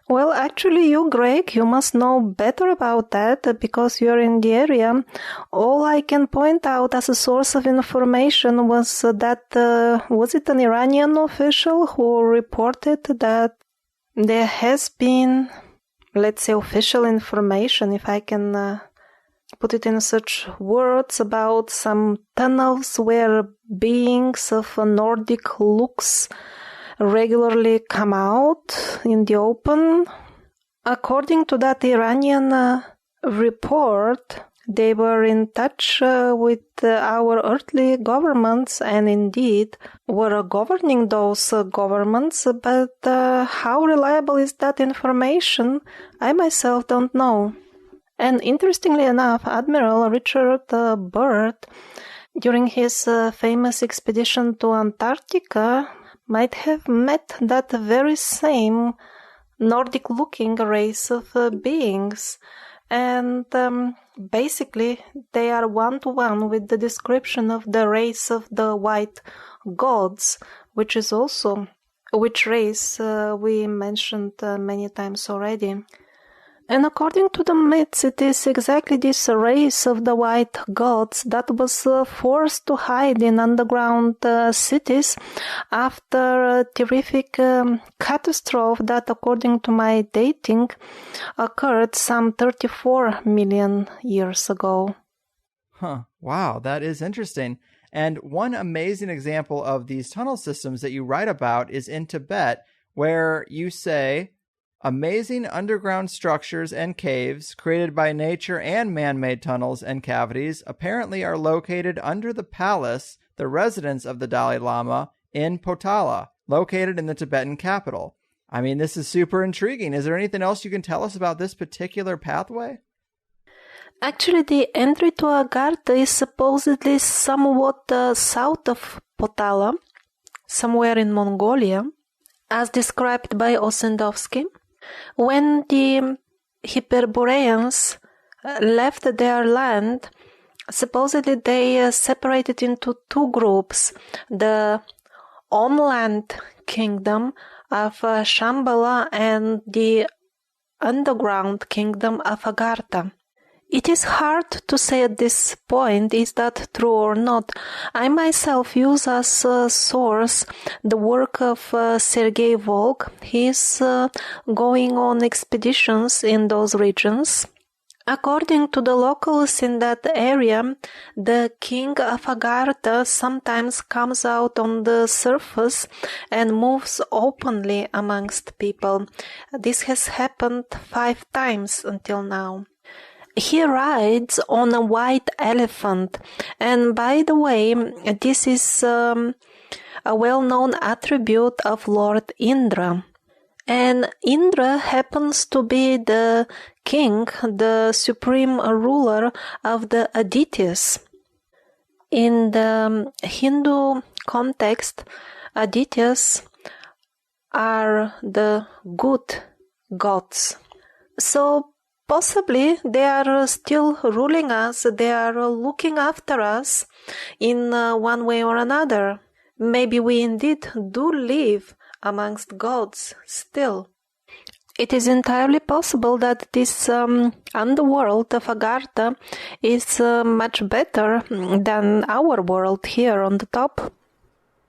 Well, actually, you, Greg, you must know better about that because you're in the area. All I can point out as a source of information was that, was it an Iranian official who reported that there has been, let's say, official information, if I can put it in such words, about some tunnels where beings of Nordic looks regularly come out in the open. According to that Iranian report, they were in touch with our earthly governments and indeed were governing those governments, but how reliable is that information? I myself don't know. And interestingly enough, Admiral Richard Byrd, during his famous expedition to Antarctica, might have met that very same Nordic-looking race of beings. And basically, they are one-to-one with the description of the race of the white gods, which is also which race we mentioned many times already. And according to the myths, it is exactly this race of the white gods that was forced to hide in underground cities after a terrific catastrophe that, according to my dating, occurred some 34 million years ago. Huh. Wow, that is interesting. And one amazing example of these tunnel systems that you write about is in Tibet, where you say, amazing underground structures and caves created by nature and man-made tunnels and cavities apparently are located under the palace, the residence of the Dalai Lama, in Potala, located in the Tibetan capital. I mean, this is super intriguing. Is there anything else you can tell us about this particular pathway? Actually, the entry to Agartha is supposedly somewhat south of Potala, somewhere in Mongolia, as described by Ossendowski. When the Hyperboreans left their land, supposedly they separated into two groups, the on-land kingdom of Shambala and the underground kingdom of Agartha. It is hard to say at this point, is that true or not. I myself use as a source the work of Sergei Volk. He is going on expeditions in those regions. According to the locals in that area, the king of Agartha sometimes comes out on the surface and moves openly amongst people. This has happened 5 times until now. He rides on a white elephant, and by the way, this is a well-known attribute of Lord Indra. And Indra happens to be the king, the supreme ruler of the Adityas. In the Hindu context, Adityas are the good gods. So possibly they are still ruling us, they are looking after us in one way or another. Maybe we indeed do live amongst gods still. It is entirely possible that this underworld of Agartha is much better than our world here on the top.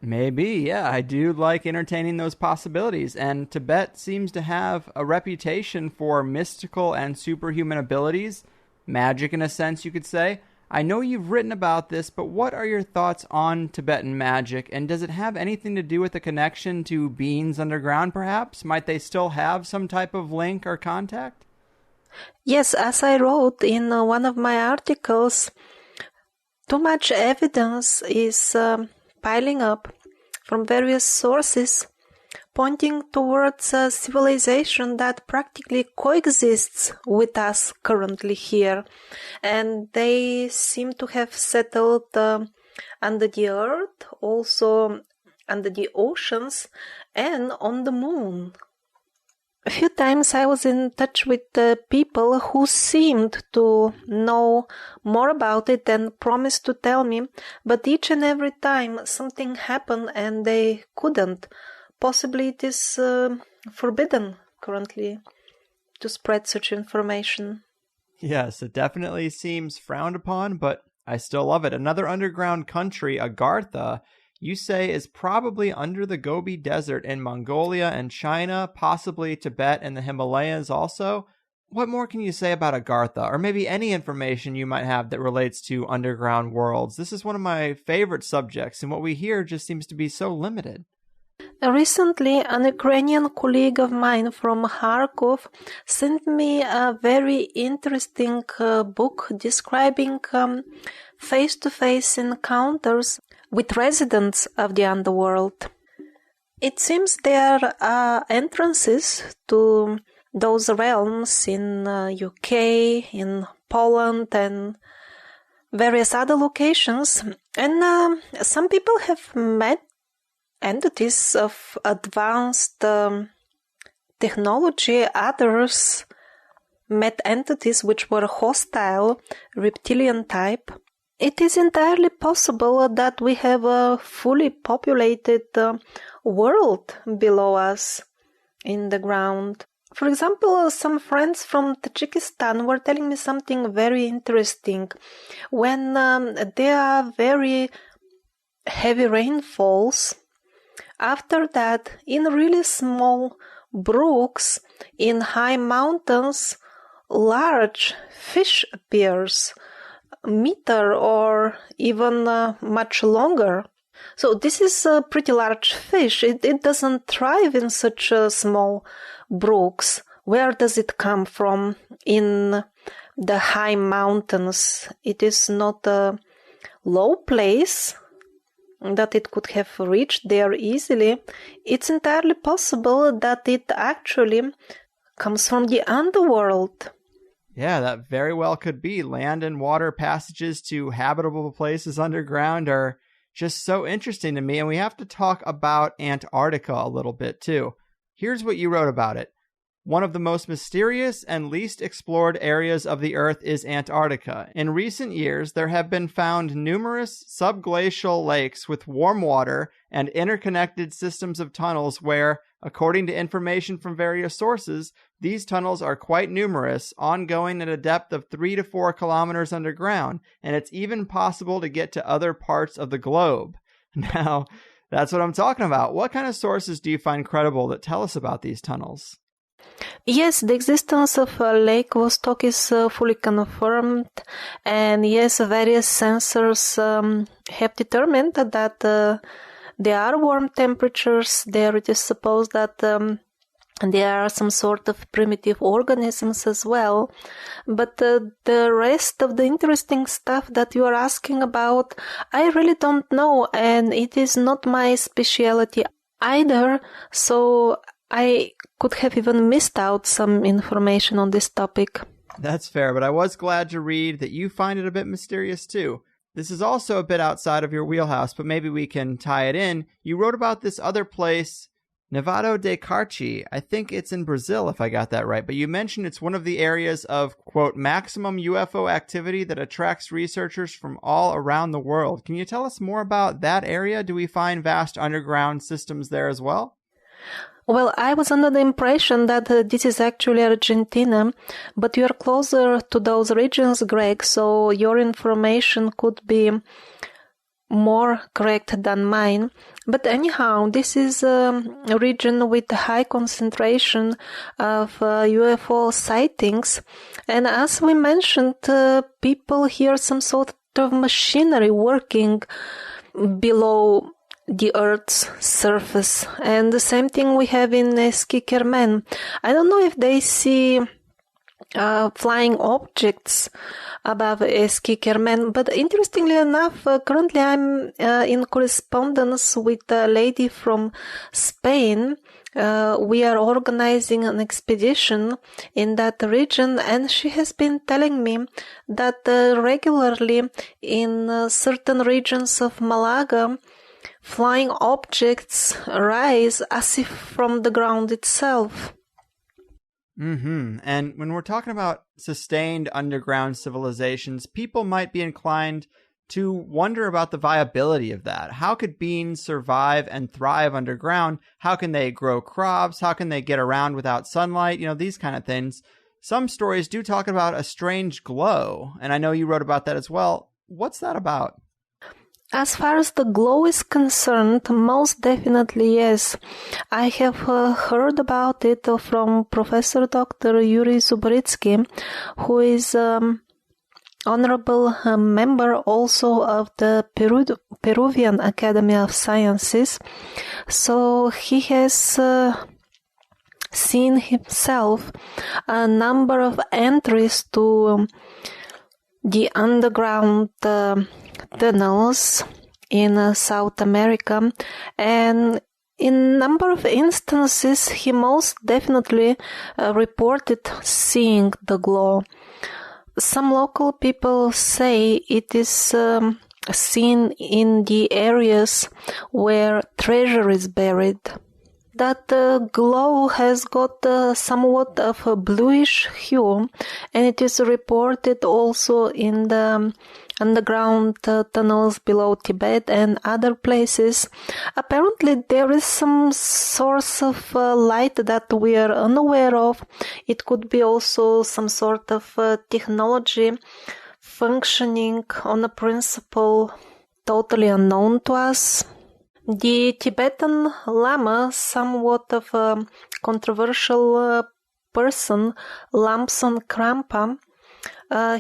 Maybe, yeah. I do like entertaining those possibilities. And Tibet seems to have a reputation for mystical and superhuman abilities. Magic, in a sense, you could say. I know you've written about this, but what are your thoughts on Tibetan magic? And does it have anything to do with the connection to beings underground, perhaps? Might they still have some type of link or contact? Yes, as I wrote in one of my articles, too much evidence is piling up from various sources pointing towards a civilization that practically coexists with us currently here. And they seem to have settled under the earth, also under the oceans, and on the moon. A few times I was in touch with people who seemed to know more about it and promised to tell me, but each and every time something happened and they couldn't. Possibly it is forbidden currently to spread such information. Yes, it definitely seems frowned upon, but I still love it. Another underground country, Agartha, you say is probably under the Gobi Desert in Mongolia and China, possibly Tibet and the Himalayas also. What more can you say about Agartha, or maybe any information you might have that relates to underground worlds? This is one of my favorite subjects, and what we hear just seems to be so limited. Recently, an Ukrainian colleague of mine from Kharkov sent me a very interesting book describing face-to-face encounters with residents of the underworld. It seems there are entrances to those realms in UK, in Poland, and various other locations. And some people have met entities of advanced technology. Others met entities which were hostile, reptilian type. It is entirely possible that we have a fully populated world below us in the ground. For example, some friends from Tajikistan were telling me something very interesting. When there are very heavy rainfalls, after that, in really small brooks in high mountains, large fish appears, meter or even much longer. So this is a pretty large fish. It doesn't thrive in such small brooks. Where does it come from in the high mountains? It is not a low place that it could have reached there easily. It's entirely possible that it actually comes from the underworld. Yeah, that very well could be. Land and water passages to habitable places underground are just so interesting to me, and we have to talk about Antarctica a little bit too. Here's what you wrote about it. One of the most mysterious and least explored areas of the Earth is Antarctica. In recent years, there have been found numerous subglacial lakes with warm water and interconnected systems of tunnels where, according to information from various sources, these tunnels are quite numerous, ongoing at a depth of 3 to 4 kilometers underground, and it's even possible to get to other parts of the globe. Now, that's what I'm talking about. What kind of sources do you find credible that tell us about these tunnels? Yes, the existence of Lake Vostok is fully confirmed, and yes, various sensors have determined that there are warm temperatures there. It is supposed that there are some sort of primitive organisms as well. But the rest of the interesting stuff that you are asking about, I really don't know, and it is not my specialty either, so I could have even missed out some information on this topic. That's fair, but I was glad to read that you find it a bit mysterious too. This is also a bit outside of your wheelhouse, but maybe we can tie it in. You wrote about this other place, Nevado de Carchi. I think it's in Brazil, if I got that right, but you mentioned it's one of the areas of, quote, maximum UFO activity that attracts researchers from all around the world. Can you tell us more about that area? Do we find vast underground systems there as well? Well, I was under the impression that this is actually Argentina, but you are closer to those regions, Greg, so your information could be more correct than mine. But anyhow, this is a region with a high concentration of UFO sightings. And as we mentioned, people hear some sort of machinery working below the Earth's surface. And the same thing we have in Skikermen. I don't know if they see flying objects above Skikermen, but interestingly enough, currently I'm in correspondence with a lady from Spain. We are organizing an expedition in that region, and she has been telling me that regularly in certain regions of Malaga, flying objects rise as if from the ground itself. And when we're talking about sustained underground civilizations, people might be inclined to wonder about the viability of that. How could beings survive and thrive underground? How can they grow crops? How can they get around without sunlight? You know, these kind of things. Some stories do talk about a strange glow, and I know you wrote about that as well. What's that about? As far as the glow is concerned, most definitely yes. I have heard about it from Professor Dr. Yuri Zubritsky, who is honorable member also of the Peruvian Academy of Sciences. So he has seen himself a number of entries to the underground tunnels in South America, and in a number of instances he most definitely reported seeing the glow. Some local people say it is seen in the areas where treasure is buried. That glow has got somewhat of a bluish hue, and it is reported also in the underground tunnels below Tibet and other places. Apparently there is some source of light that we are unaware of. It could be also some sort of technology functioning on a principle totally unknown to us. The Tibetan Lama, somewhat of a controversial person, Lamson Krampa,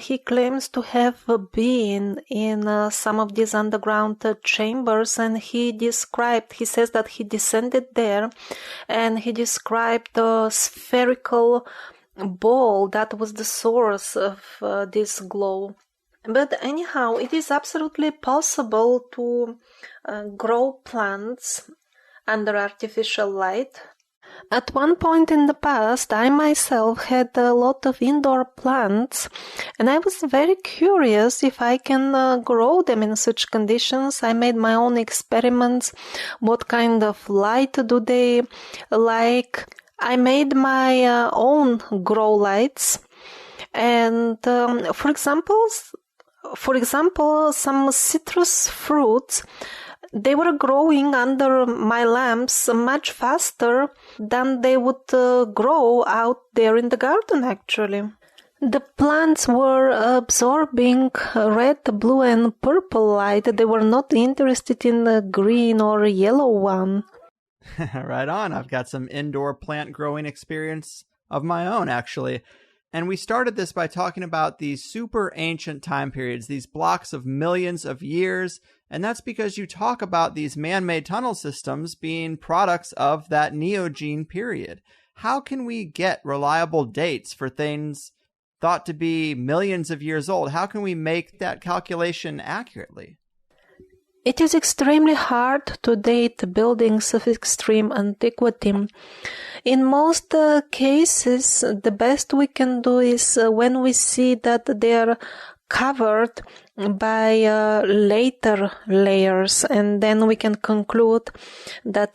he claims to have been in some of these underground chambers, and he says that he descended there and he described a spherical ball that was the source of this glow. But anyhow, it is absolutely possible to grow plants under artificial light. At one point in the past, I myself had a lot of indoor plants, and I was very curious if I can grow them in such conditions. I made my own experiments. What kind of light do they like? I made my own grow lights, and for example, some citrus fruits, they were growing under my lamps much faster than they would grow out there in the garden, actually. The plants were absorbing red, blue, and purple light. They were not interested in the green or yellow one. Right on. I've got some indoor plant growing experience of my own, actually. And we started this by talking about these super ancient time periods, these blocks of millions of years. And that's because you talk about these man-made tunnel systems being products of that Neogene period. How can we get reliable dates for things thought to be millions of years old? How can we make that calculation accurately? It is extremely hard to date buildings of extreme antiquity. In most cases, the best we can do is when we see that they are covered by later layers, and then we can conclude that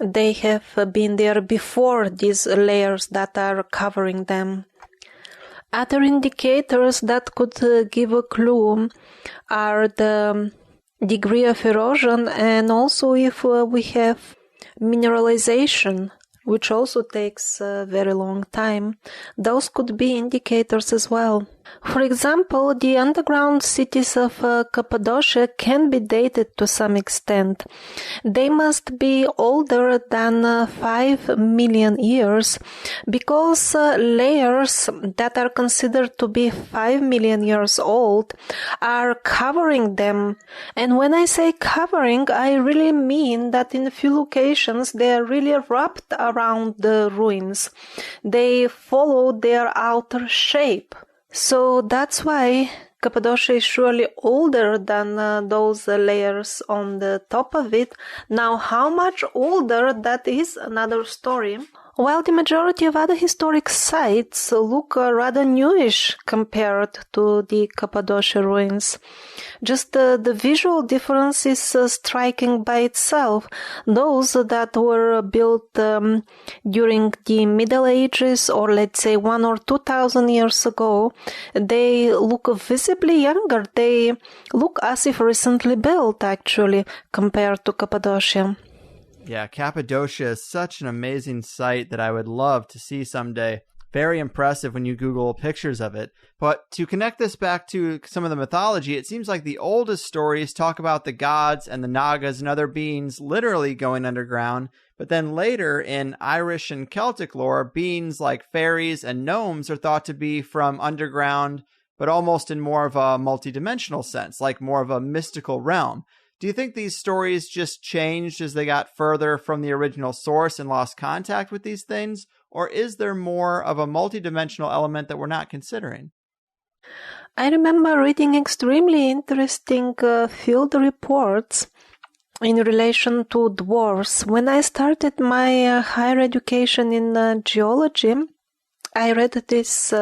they have been there before these layers that are covering them. Other indicators that could give a clue are the degree of erosion, and also if we have mineralization, which also takes a very long time. Those could be indicators as well. For example, the underground cities of Cappadocia can be dated to some extent. They must be older than 5 million years because layers that are considered to be 5 million years old are covering them. And when I say covering, I really mean that in a few locations they are really wrapped around the ruins. They follow their outer shape. So that's why Cappadocia is surely older than those layers on the top of it. Now, how much older, that is another story. While the majority of other historic sites look rather newish compared to the Cappadocia ruins. Just the visual difference is striking by itself. Those that were built during the Middle Ages, or let's say 1,000 or 2,000 years ago, they look visibly younger. They look as if recently built, actually, compared to Cappadocia. Yeah, Cappadocia is such an amazing site that I would love to see someday. Very impressive when you Google pictures of it. But to connect this back to some of the mythology, it seems like the oldest stories talk about the gods and the Nagas and other beings literally going underground. But then later in Irish and Celtic lore, beings like fairies and gnomes are thought to be from underground, but almost in more of a multidimensional sense, like more of a mystical realm. Do you think these stories just changed as they got further from the original source and lost contact with these things? Or is there more of a multidimensional element that we're not considering? I remember reading extremely interesting field reports in relation to dwarves. When I started my higher education in geology, I read this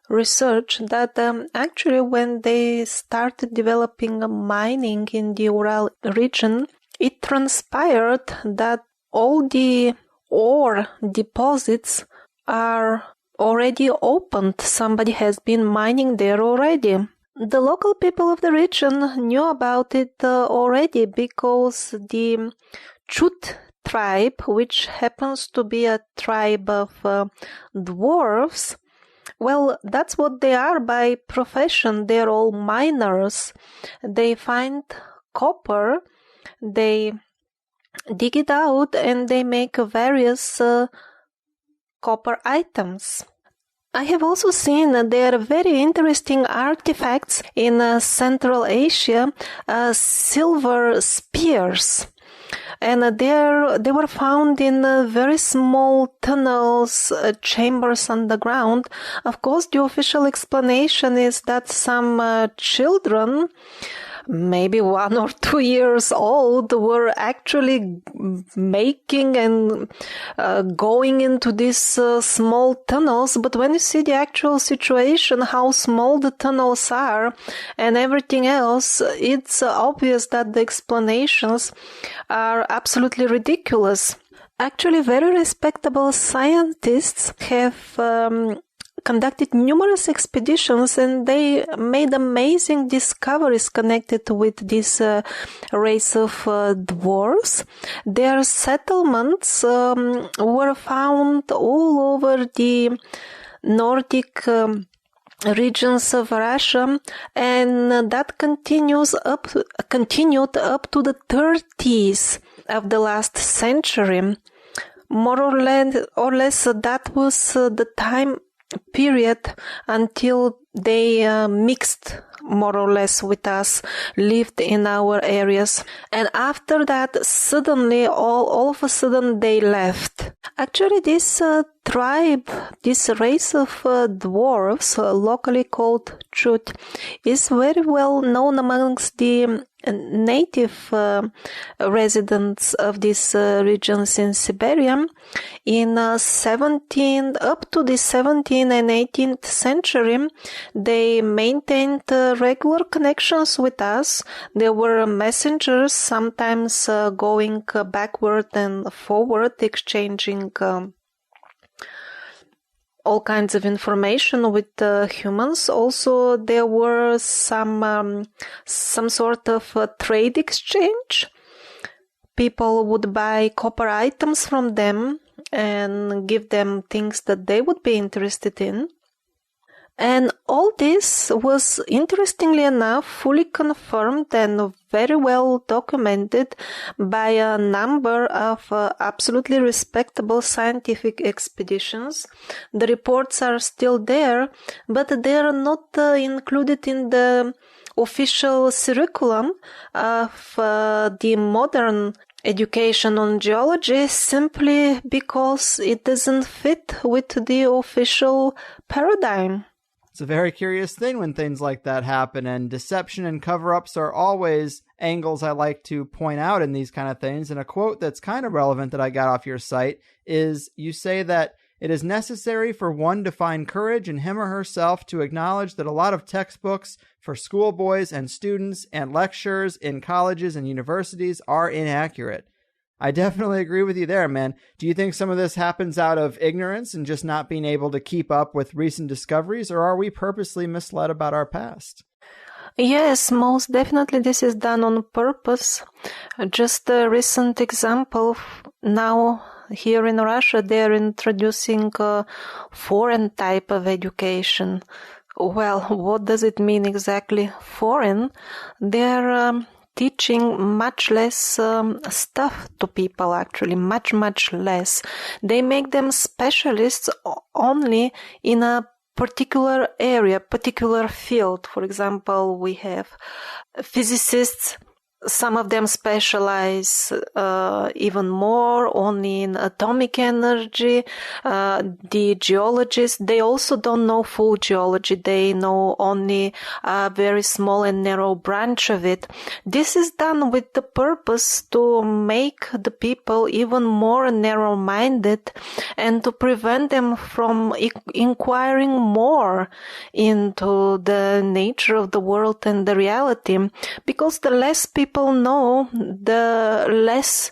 research that actually when they started developing mining in the Ural region, it transpired that all the ore deposits are already opened. Somebody has been mining there already. The local people of the region knew about it already because the Chut tribe, which happens to be a tribe of dwarves, well, that's what they are by profession. They're all miners. They find copper, they dig it out, and they make various copper items. I have also seen there are very interesting artifacts in Central Asia, silver spears. And they were found in very small tunnels, chambers underground. Of course, the official explanation is that some children, maybe 1 or 2 years old, were actually making and going into these small tunnels. But when you see the actual situation, how small the tunnels are and everything else, it's obvious that the explanations are absolutely ridiculous. Actually, very respectable scientists have conducted numerous expeditions, and they made amazing discoveries connected with this race of dwarves. Their settlements were found all over the Nordic regions of Russia, and that continued up to the 30s of the last century. More or less, that was the time period until they mixed more or less with us, lived in our areas, and after that suddenly all of a sudden they left. Actually, this tribe, this race of dwarves, locally called Chut, is very well known amongst the native residents of these regions in Siberia. In up to the 17th and 18th century, they maintained regular connections with us. There were messengers, sometimes going backward and forward, exchanging all kinds of information with humans. Also, there were some sort of trade exchange. People would buy copper items from them and give them things that they would be interested in. And all this was, interestingly enough, fully confirmed and very well documented by a number of absolutely respectable scientific expeditions. The reports are still there, but they are not included in the official curriculum of the modern education on geology, simply because it doesn't fit with the official paradigm. It's a very curious thing when things like that happen, and deception and cover-ups are always angles I like to point out in these kind of things. And a quote that's kind of relevant that I got off your site is, you say that it is necessary for one to find courage in him or herself to acknowledge that a lot of textbooks for schoolboys and students and lectures in colleges and universities are inaccurate. I definitely agree with you there, man. Do you think some of this happens out of ignorance and just not being able to keep up with recent discoveries, or are we purposely misled about our past? Yes, most definitely this is done on purpose. Just a recent example, now here in Russia they're introducing a foreign type of education. Well, what does it mean exactly, foreign? They're teaching much less stuff to people, actually, much less. They make them specialists only in a particular area, particular field. For example, we have physicists. Some of them specialize even more only in atomic energy. The geologists, they also don't know full geology. They know only a very small and narrow branch of it. This is done with the purpose to make the people even more narrow-minded and to prevent them from inquiring more into the nature of the world and the reality. Because the less people know, the less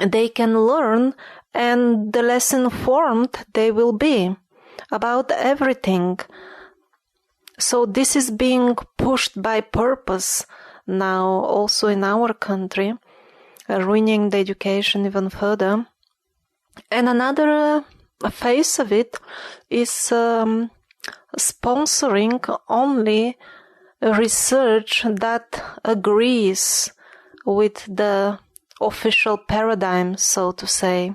they can learn and the less informed they will be about everything. So this is being pushed by purpose now also in our country, ruining the education even further. And another face of it is sponsoring only research that agrees with the official paradigm, so to say.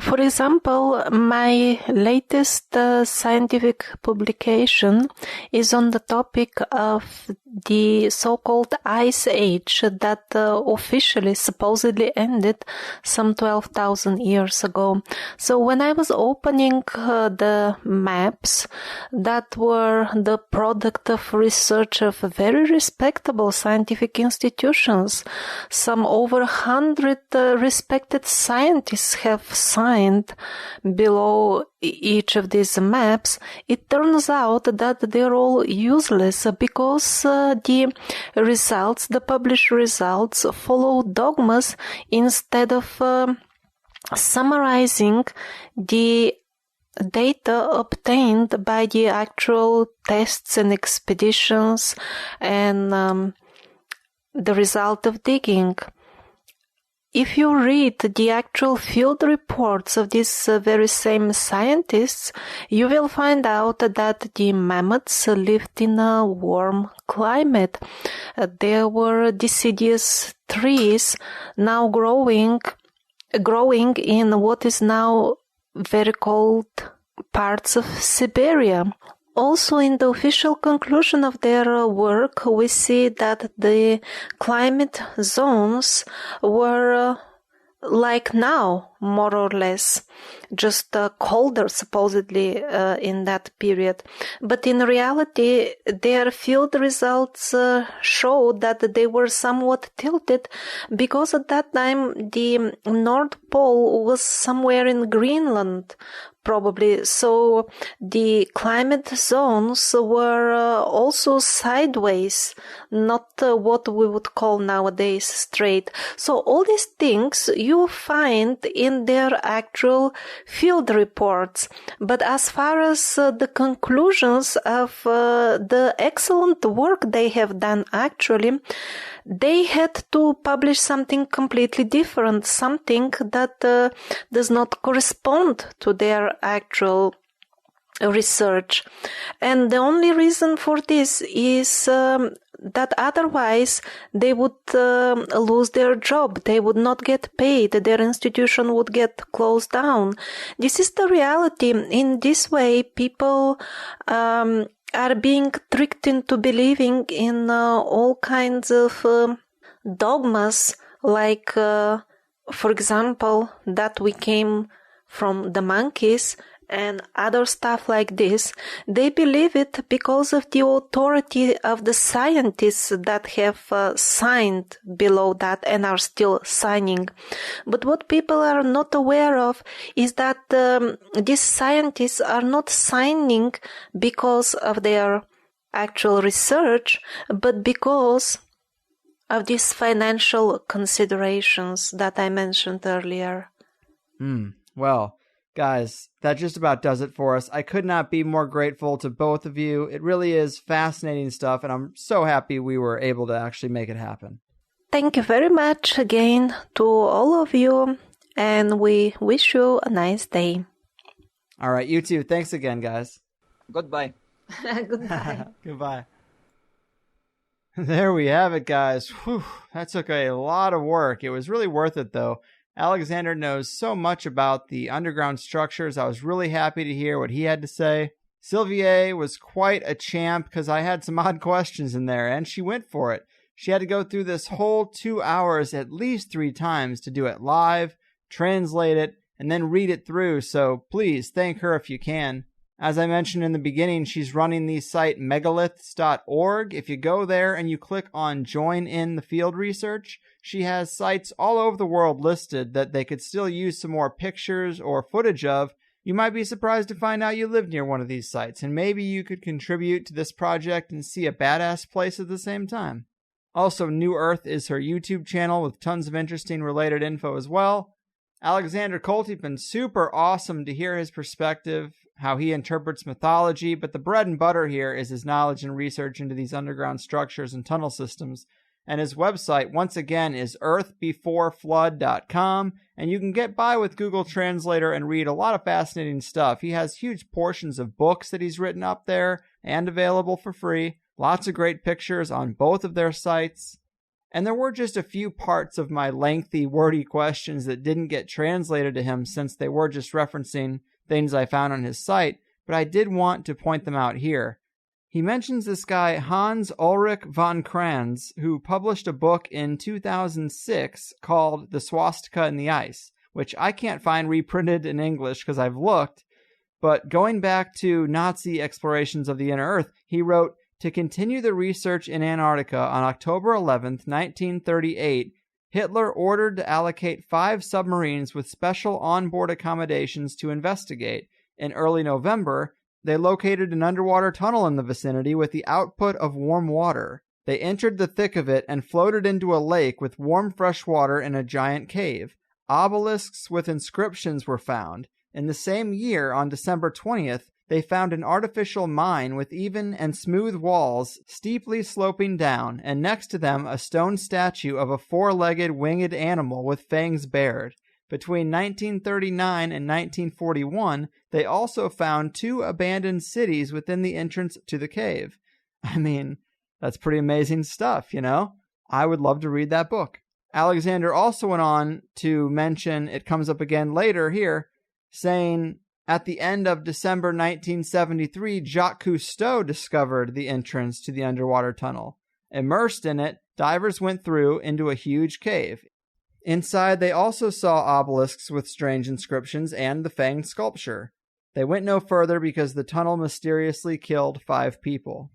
For example, my latest scientific publication is on the topic of the so-called Ice Age that officially supposedly ended some 12,000 years ago. So when I was opening the maps that were the product of research of very respectable scientific institutions, some over 100 respected scientists have signed below each of these maps, it turns out that they're all useless because the results, the published results, follow dogmas instead of summarizing the data obtained by the actual tests and expeditions and the result of digging. If you read the actual field reports of these very same scientists, you will find out that the mammoths lived in a warm climate. There were deciduous trees now growing in what is now very cold parts of Siberia. Also, in the official conclusion of their work, we see that the climate zones were like now, more or less, just colder supposedly in that period. But in reality, their field results show that they were somewhat tilted because at that time the North Pole was somewhere in Greenland, probably. So the climate zones were also sideways, not what we would call nowadays straight. So all these things you find in their actual field reports. But as far as the conclusions of the excellent work they have done actually, they had to publish something completely different, something that does not correspond to their actual research. And the only reason for this is that otherwise they would lose their job. They would not get paid. Their institution would get closed down. This is the reality. In this way, people are being tricked into believing in all kinds of dogmas, like, for example, that we came from the monkeys and other stuff like this. They believe it because of the authority of the scientists that have signed below that and are still signing. But what people are not aware of is that these scientists are not signing because of their actual research, but because of these financial considerations that I mentioned earlier. Well, guys, that just about does it for us. I could not be more grateful to both of you. It really is fascinating stuff, and I'm so happy we were able to actually make it happen. Thank you very much again to all of you, and we wish you a nice day. All right, you too. Thanks again, guys. Goodbye. Goodbye. Goodbye. There we have it, guys. Whew, that took a lot of work. It was really worth it, though. Alexander knows so much about the underground structures. I was really happy to hear what he had to say. Sylvie was quite a champ because I had some odd questions in there, and she went for it. She had to go through this whole 2 hours at least 3 times to do it live, translate it, and then read it through, so please thank her if you can. As I mentioned in the beginning, she's running the site megaliths.org. If you go there and you click on Join in the Field Research, she has sites all over the world listed that they could still use some more pictures or footage of. You might be surprised to find out you live near one of these sites, and maybe you could contribute to this project and see a badass place at the same time. Also, New Earth is her YouTube channel with tons of interesting related info as well. Alexander Koltypin, super awesome to hear his perspective, how he interprets mythology, but the bread and butter here is his knowledge and research into these underground structures and tunnel systems. And his website, once again, is earthbeforeflood.com, and you can get by with Google Translator and read a lot of fascinating stuff. He has huge portions of books that he's written up there and available for free. Lots of great pictures on both of their sites. And there were just a few parts of my lengthy, wordy questions that didn't get translated to him since they were just referencing things I found on his site, but I did want to point them out here. He mentions this guy Hans Ulrich von Kranz, who published a book in 2006 called The Swastika in the Ice, which I can't find reprinted in English because I've looked, but going back to Nazi explorations of the inner Earth, he wrote, "To continue the research in Antarctica, on October 11th, 1938, Hitler ordered to allocate 5 submarines with special onboard accommodations to investigate. In early November, they located an underwater tunnel in the vicinity with the output of warm water. They entered the thick of it and floated into a lake with warm fresh water in a giant cave. Obelisks with inscriptions were found. In the same year, on December 20th, they found an artificial mine with even and smooth walls steeply sloping down, and next to them a stone statue of a 4-legged winged animal with fangs bared. Between 1939 and 1941, they also found 2 abandoned cities within the entrance to the cave." I mean, that's pretty amazing stuff, you know? I would love to read that book. Alexander also went on to mention, it comes up again later here, saying, at the end of December 1973, Jacques Cousteau discovered the entrance to the underwater tunnel. Immersed in it, divers went through into a huge cave. Inside, they also saw obelisks with strange inscriptions and the fanged sculpture. They went no further because the tunnel mysteriously killed 5 people.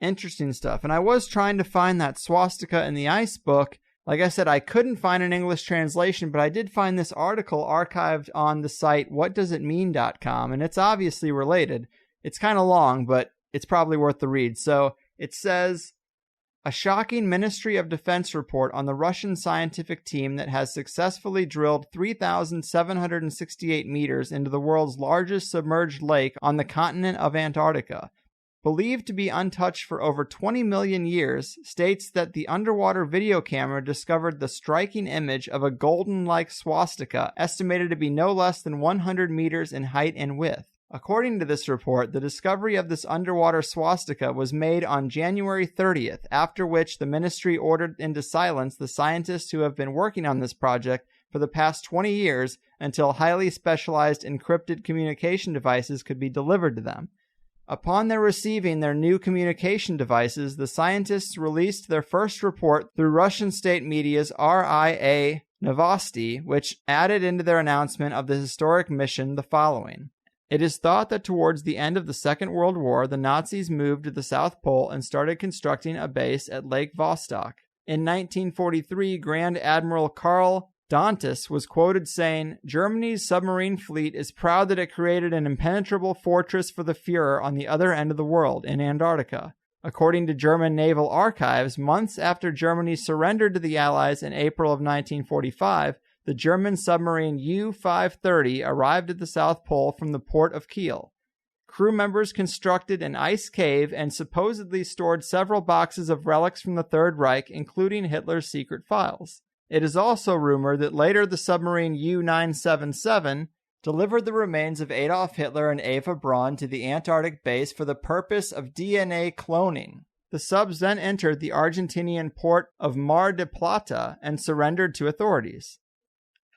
Interesting stuff. And I was trying to find that Swastika in the Ice book. Like I said, I couldn't find an English translation, but I did find this article archived on the site whatdoesitmean.com, and it's obviously related. It's kind of long, but it's probably worth the read. So it says, a shocking Ministry of Defense report on the Russian scientific team that has successfully drilled 3,768 meters into the world's largest submerged lake on the continent of Antarctica. Believed to be untouched for over 20 million years, states that the underwater video camera discovered the striking image of a golden-like swastika estimated to be no less than 100 meters in height and width. According to this report, the discovery of this underwater swastika was made on January 30th, after which the ministry ordered into silence the scientists who have been working on this project for the past 20 years until highly specialized encrypted communication devices could be delivered to them. Upon their receiving their new communication devices, the scientists released their first report through Russian state media's RIA Novosti, which added into their announcement of the historic mission the following. It is thought that towards the end of the Second World War, the Nazis moved to the South Pole and started constructing a base at Lake Vostok. In 1943, Grand Admiral Karl Dantis was quoted saying, "Germany's submarine fleet is proud that it created an impenetrable fortress for the Führer on the other end of the world, in Antarctica." According to German naval archives, months after Germany surrendered to the Allies in April of 1945, the German submarine U-530 arrived at the South Pole from the port of Kiel. Crew members constructed an ice cave and supposedly stored several boxes of relics from the Third Reich, including Hitler's secret files. It is also rumored that later the submarine U-977 delivered the remains of Adolf Hitler and Eva Braun to the Antarctic base for the purpose of DNA cloning. The subs then entered the Argentinian port of Mar del Plata and surrendered to authorities.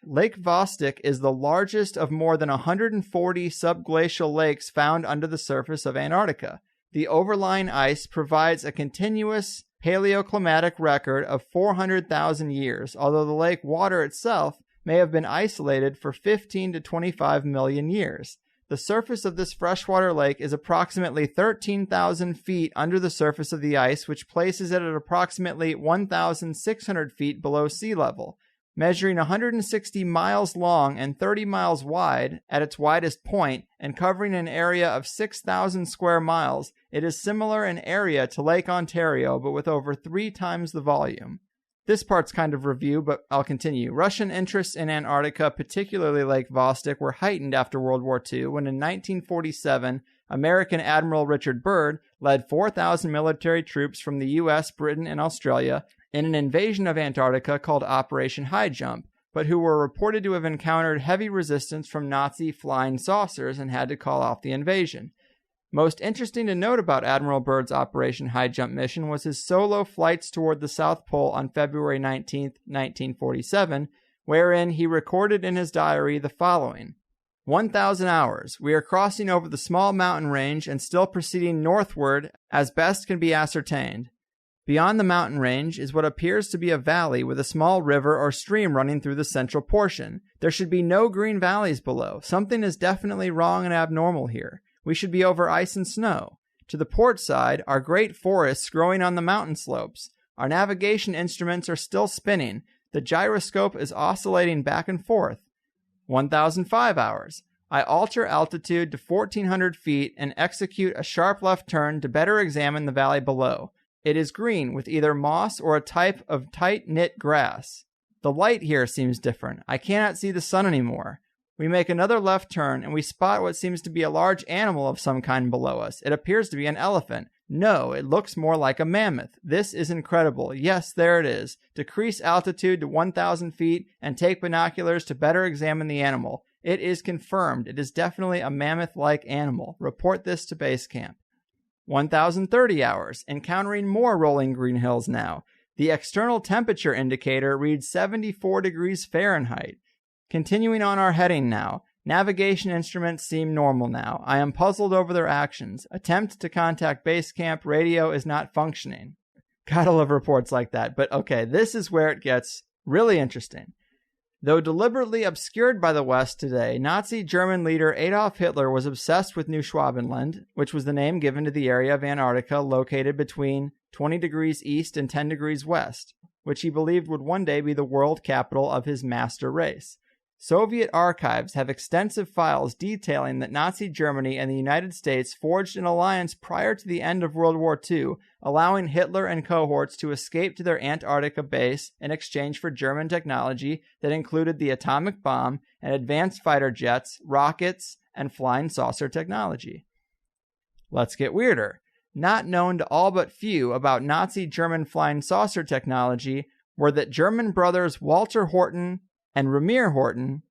Lake Vostok is the largest of more than 140 subglacial lakes found under the surface of Antarctica. The overlying ice provides a continuous paleoclimatic record of 400,000 years, although the lake water itself may have been isolated for 15 to 25 million years. The surface of this freshwater lake is approximately 13,000 feet under the surface of the ice, which places it at approximately 1,600 feet below sea level. Measuring 160 miles long and 30 miles wide at its widest point and covering an area of 6,000 square miles, it is similar in area to Lake Ontario, but with over 3 times the volume. This part's kind of review, but I'll continue. Russian interests in Antarctica, particularly Lake Vostok, were heightened after World War II when in 1947, American Admiral Richard Byrd led 4,000 military troops from the US, Britain, and Australia in an invasion of Antarctica called Operation High Jump, but who were reported to have encountered heavy resistance from Nazi flying saucers and had to call off the invasion. Most interesting to note about Admiral Byrd's Operation High Jump mission was his solo flights toward the South Pole on February 19, 1947, wherein he recorded in his diary the following. 1,000 hours. We are crossing over the small mountain range and still proceeding northward as best can be ascertained. Beyond the mountain range is what appears to be a valley with a small river or stream running through the central portion. There should be no green valleys below. Something is definitely wrong and abnormal here. We should be over ice and snow. To the port side are great forests growing on the mountain slopes. Our navigation instruments are still spinning. The gyroscope is oscillating back and forth. 1,005 hours. I alter altitude to 1,400 feet and execute a sharp left turn to better examine the valley below. It is green with either moss or a type of tight-knit grass. The light here seems different. I cannot see the sun anymore. We make another left turn, and we spot what seems to be a large animal of some kind below us. It appears to be an elephant. No, it looks more like a mammoth. This is incredible. Yes, there it is. Decrease altitude to 1,000 feet and take binoculars to better examine the animal. It is confirmed. It is definitely a mammoth-like animal. Report this to base camp. 1,030 hours. Encountering more rolling green hills now. The external temperature indicator reads 74 degrees Fahrenheit. Continuing on our heading now. Navigation instruments seem normal now. I am puzzled over their actions. Attempt to contact base camp. Radio is not functioning. Gotta love reports like that. But okay, this is where it gets really interesting. Though deliberately obscured by the West today, Nazi German leader Adolf Hitler was obsessed with New Schwabenland, which was the name given to the area of Antarctica located between 20 degrees east and 10 degrees west, which he believed would one day be the world capital of his master race. Soviet archives have extensive files detailing that Nazi Germany and the United States forged an alliance prior to the end of World War II, allowing Hitler and cohorts to escape to their Antarctica base in exchange for German technology that included the atomic bomb and advanced fighter jets, rockets, and flying saucer technology. Let's get weirder. Not known to all but few about Nazi German flying saucer technology were that German brothers Walter Horten and Ramir Horten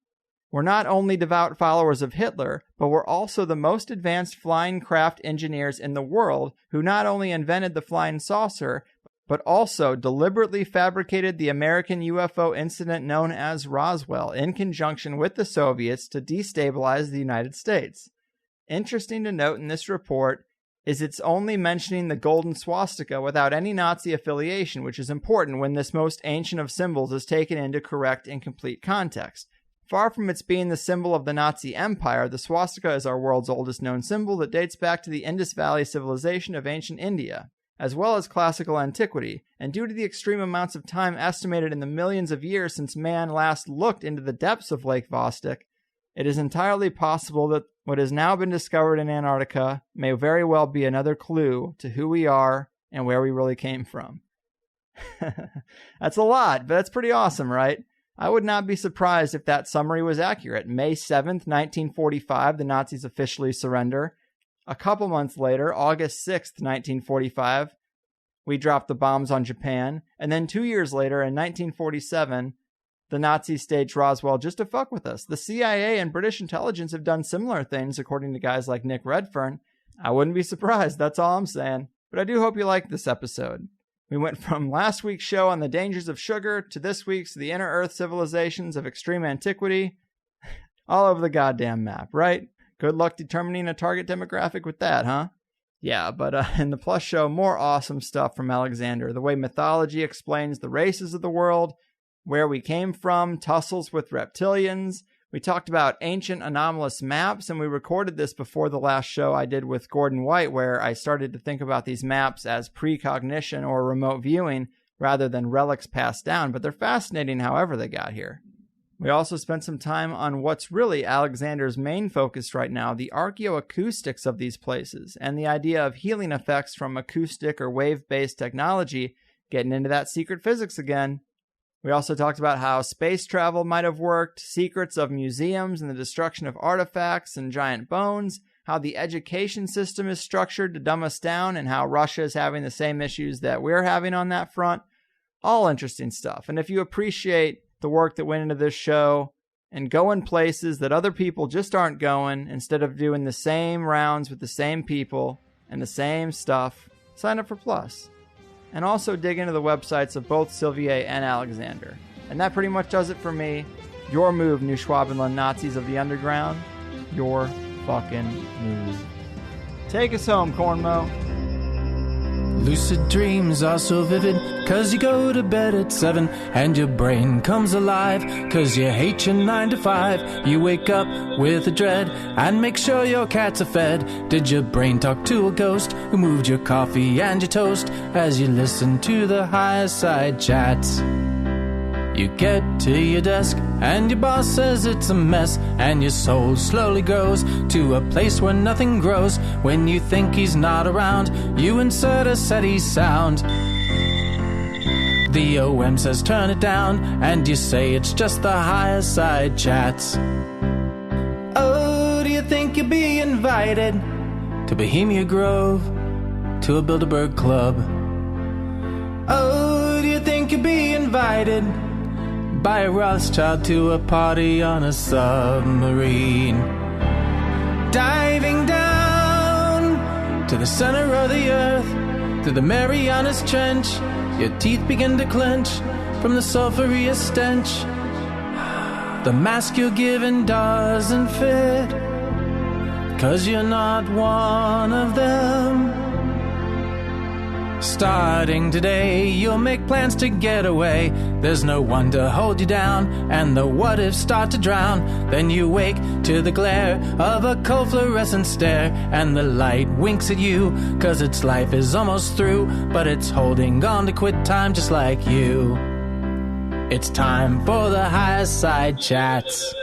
were not only devout followers of Hitler, but were also the most advanced flying craft engineers in the world who not only invented the flying saucer, but also deliberately fabricated the American UFO incident known as Roswell in conjunction with the Soviets to destabilize the United States. Interesting to note in this report is it's only mentioning the golden swastika without any Nazi affiliation, which is important when this most ancient of symbols is taken into correct and complete context. Far from its being the symbol of the Nazi Empire, the swastika is our world's oldest known symbol that dates back to the Indus Valley civilization of ancient India, as well as classical antiquity, and due to the extreme amounts of time estimated in the millions of years since man last looked into the depths of Lake Vostok, it is entirely possible that what has now been discovered in Antarctica may very well be another clue to who we are and where we really came from. That's a lot, but that's pretty awesome, right? I would not be surprised if that summary was accurate. May 7th, 1945, the Nazis officially surrender. A couple months later, August 6th, 1945, we dropped the bombs on Japan. And then 2 years later, in 1947, the Nazis staged Roswell just to fuck with us. The CIA and British intelligence have done similar things, according to guys like Nick Redfern. I wouldn't be surprised, that's all I'm saying. But I do hope you liked this episode. We went from last week's show on the dangers of sugar to this week's the inner Earth civilizations of extreme antiquity. All over the goddamn map, right? Good luck determining a target demographic with that, huh? Yeah, but in the Plus show, more awesome stuff from Alexander. The way mythology explains the races of the world, where we came from, tussles with reptilians. We talked about ancient anomalous maps, and we recorded this before the last show I did with Gordon White, where I started to think about these maps as precognition or remote viewing rather than relics passed down, but they're fascinating however they got here. We also spent some time on what's really Alexander's main focus right now, the archaeoacoustics of these places, and the idea of healing effects from acoustic or wave-based technology, getting into that secret physics again. We also talked about how space travel might have worked, secrets of museums and the destruction of artifacts and giant bones, how the education system is structured to dumb us down, and how Russia is having the same issues that we're having on that front. All interesting stuff. And if you appreciate the work that went into this show and going places that other people just aren't going, instead of doing the same rounds with the same people and the same stuff, sign up for Plus. And also dig into the websites of both Sylvie and Alexander. And that pretty much does it for me. Your move, New Schwabenland Nazis of the Underground. Your fucking move. Take us home, Cornmo. Lucid dreams are so vivid, 'cause you go to bed at 7 and your brain comes alive, 'cause you hate your 9 to 5. You wake up with a dread and make sure your cats are fed. Did your brain talk to a ghost who moved your coffee and your toast as you listen to the higher side chats? You get to your desk and your boss says it's a mess, and your soul slowly grows to a place where nothing grows. When you think he's not around, you insert a SETI sound. The OM says turn it down, and you say it's just the higher side chats. Oh, do you think you'll be invited to Bohemia Grove, to a Bilderberg Club? Oh, do you think you'll be invited by a Rothschild to a party on a submarine? Diving down to the center of the earth, to the Marianas Trench, your teeth begin to clench from the sulphurous stench. The mask you're given doesn't fit, 'cause you're not one of them. Starting today, you'll make plans to get away. There's no one to hold you down, and the what-ifs start to drown. Then you wake to the glare of a cold fluorescent stare, and the light winks at you, 'cause its life is almost through, but it's holding on to quit time just like you. It's time for the higher side chats.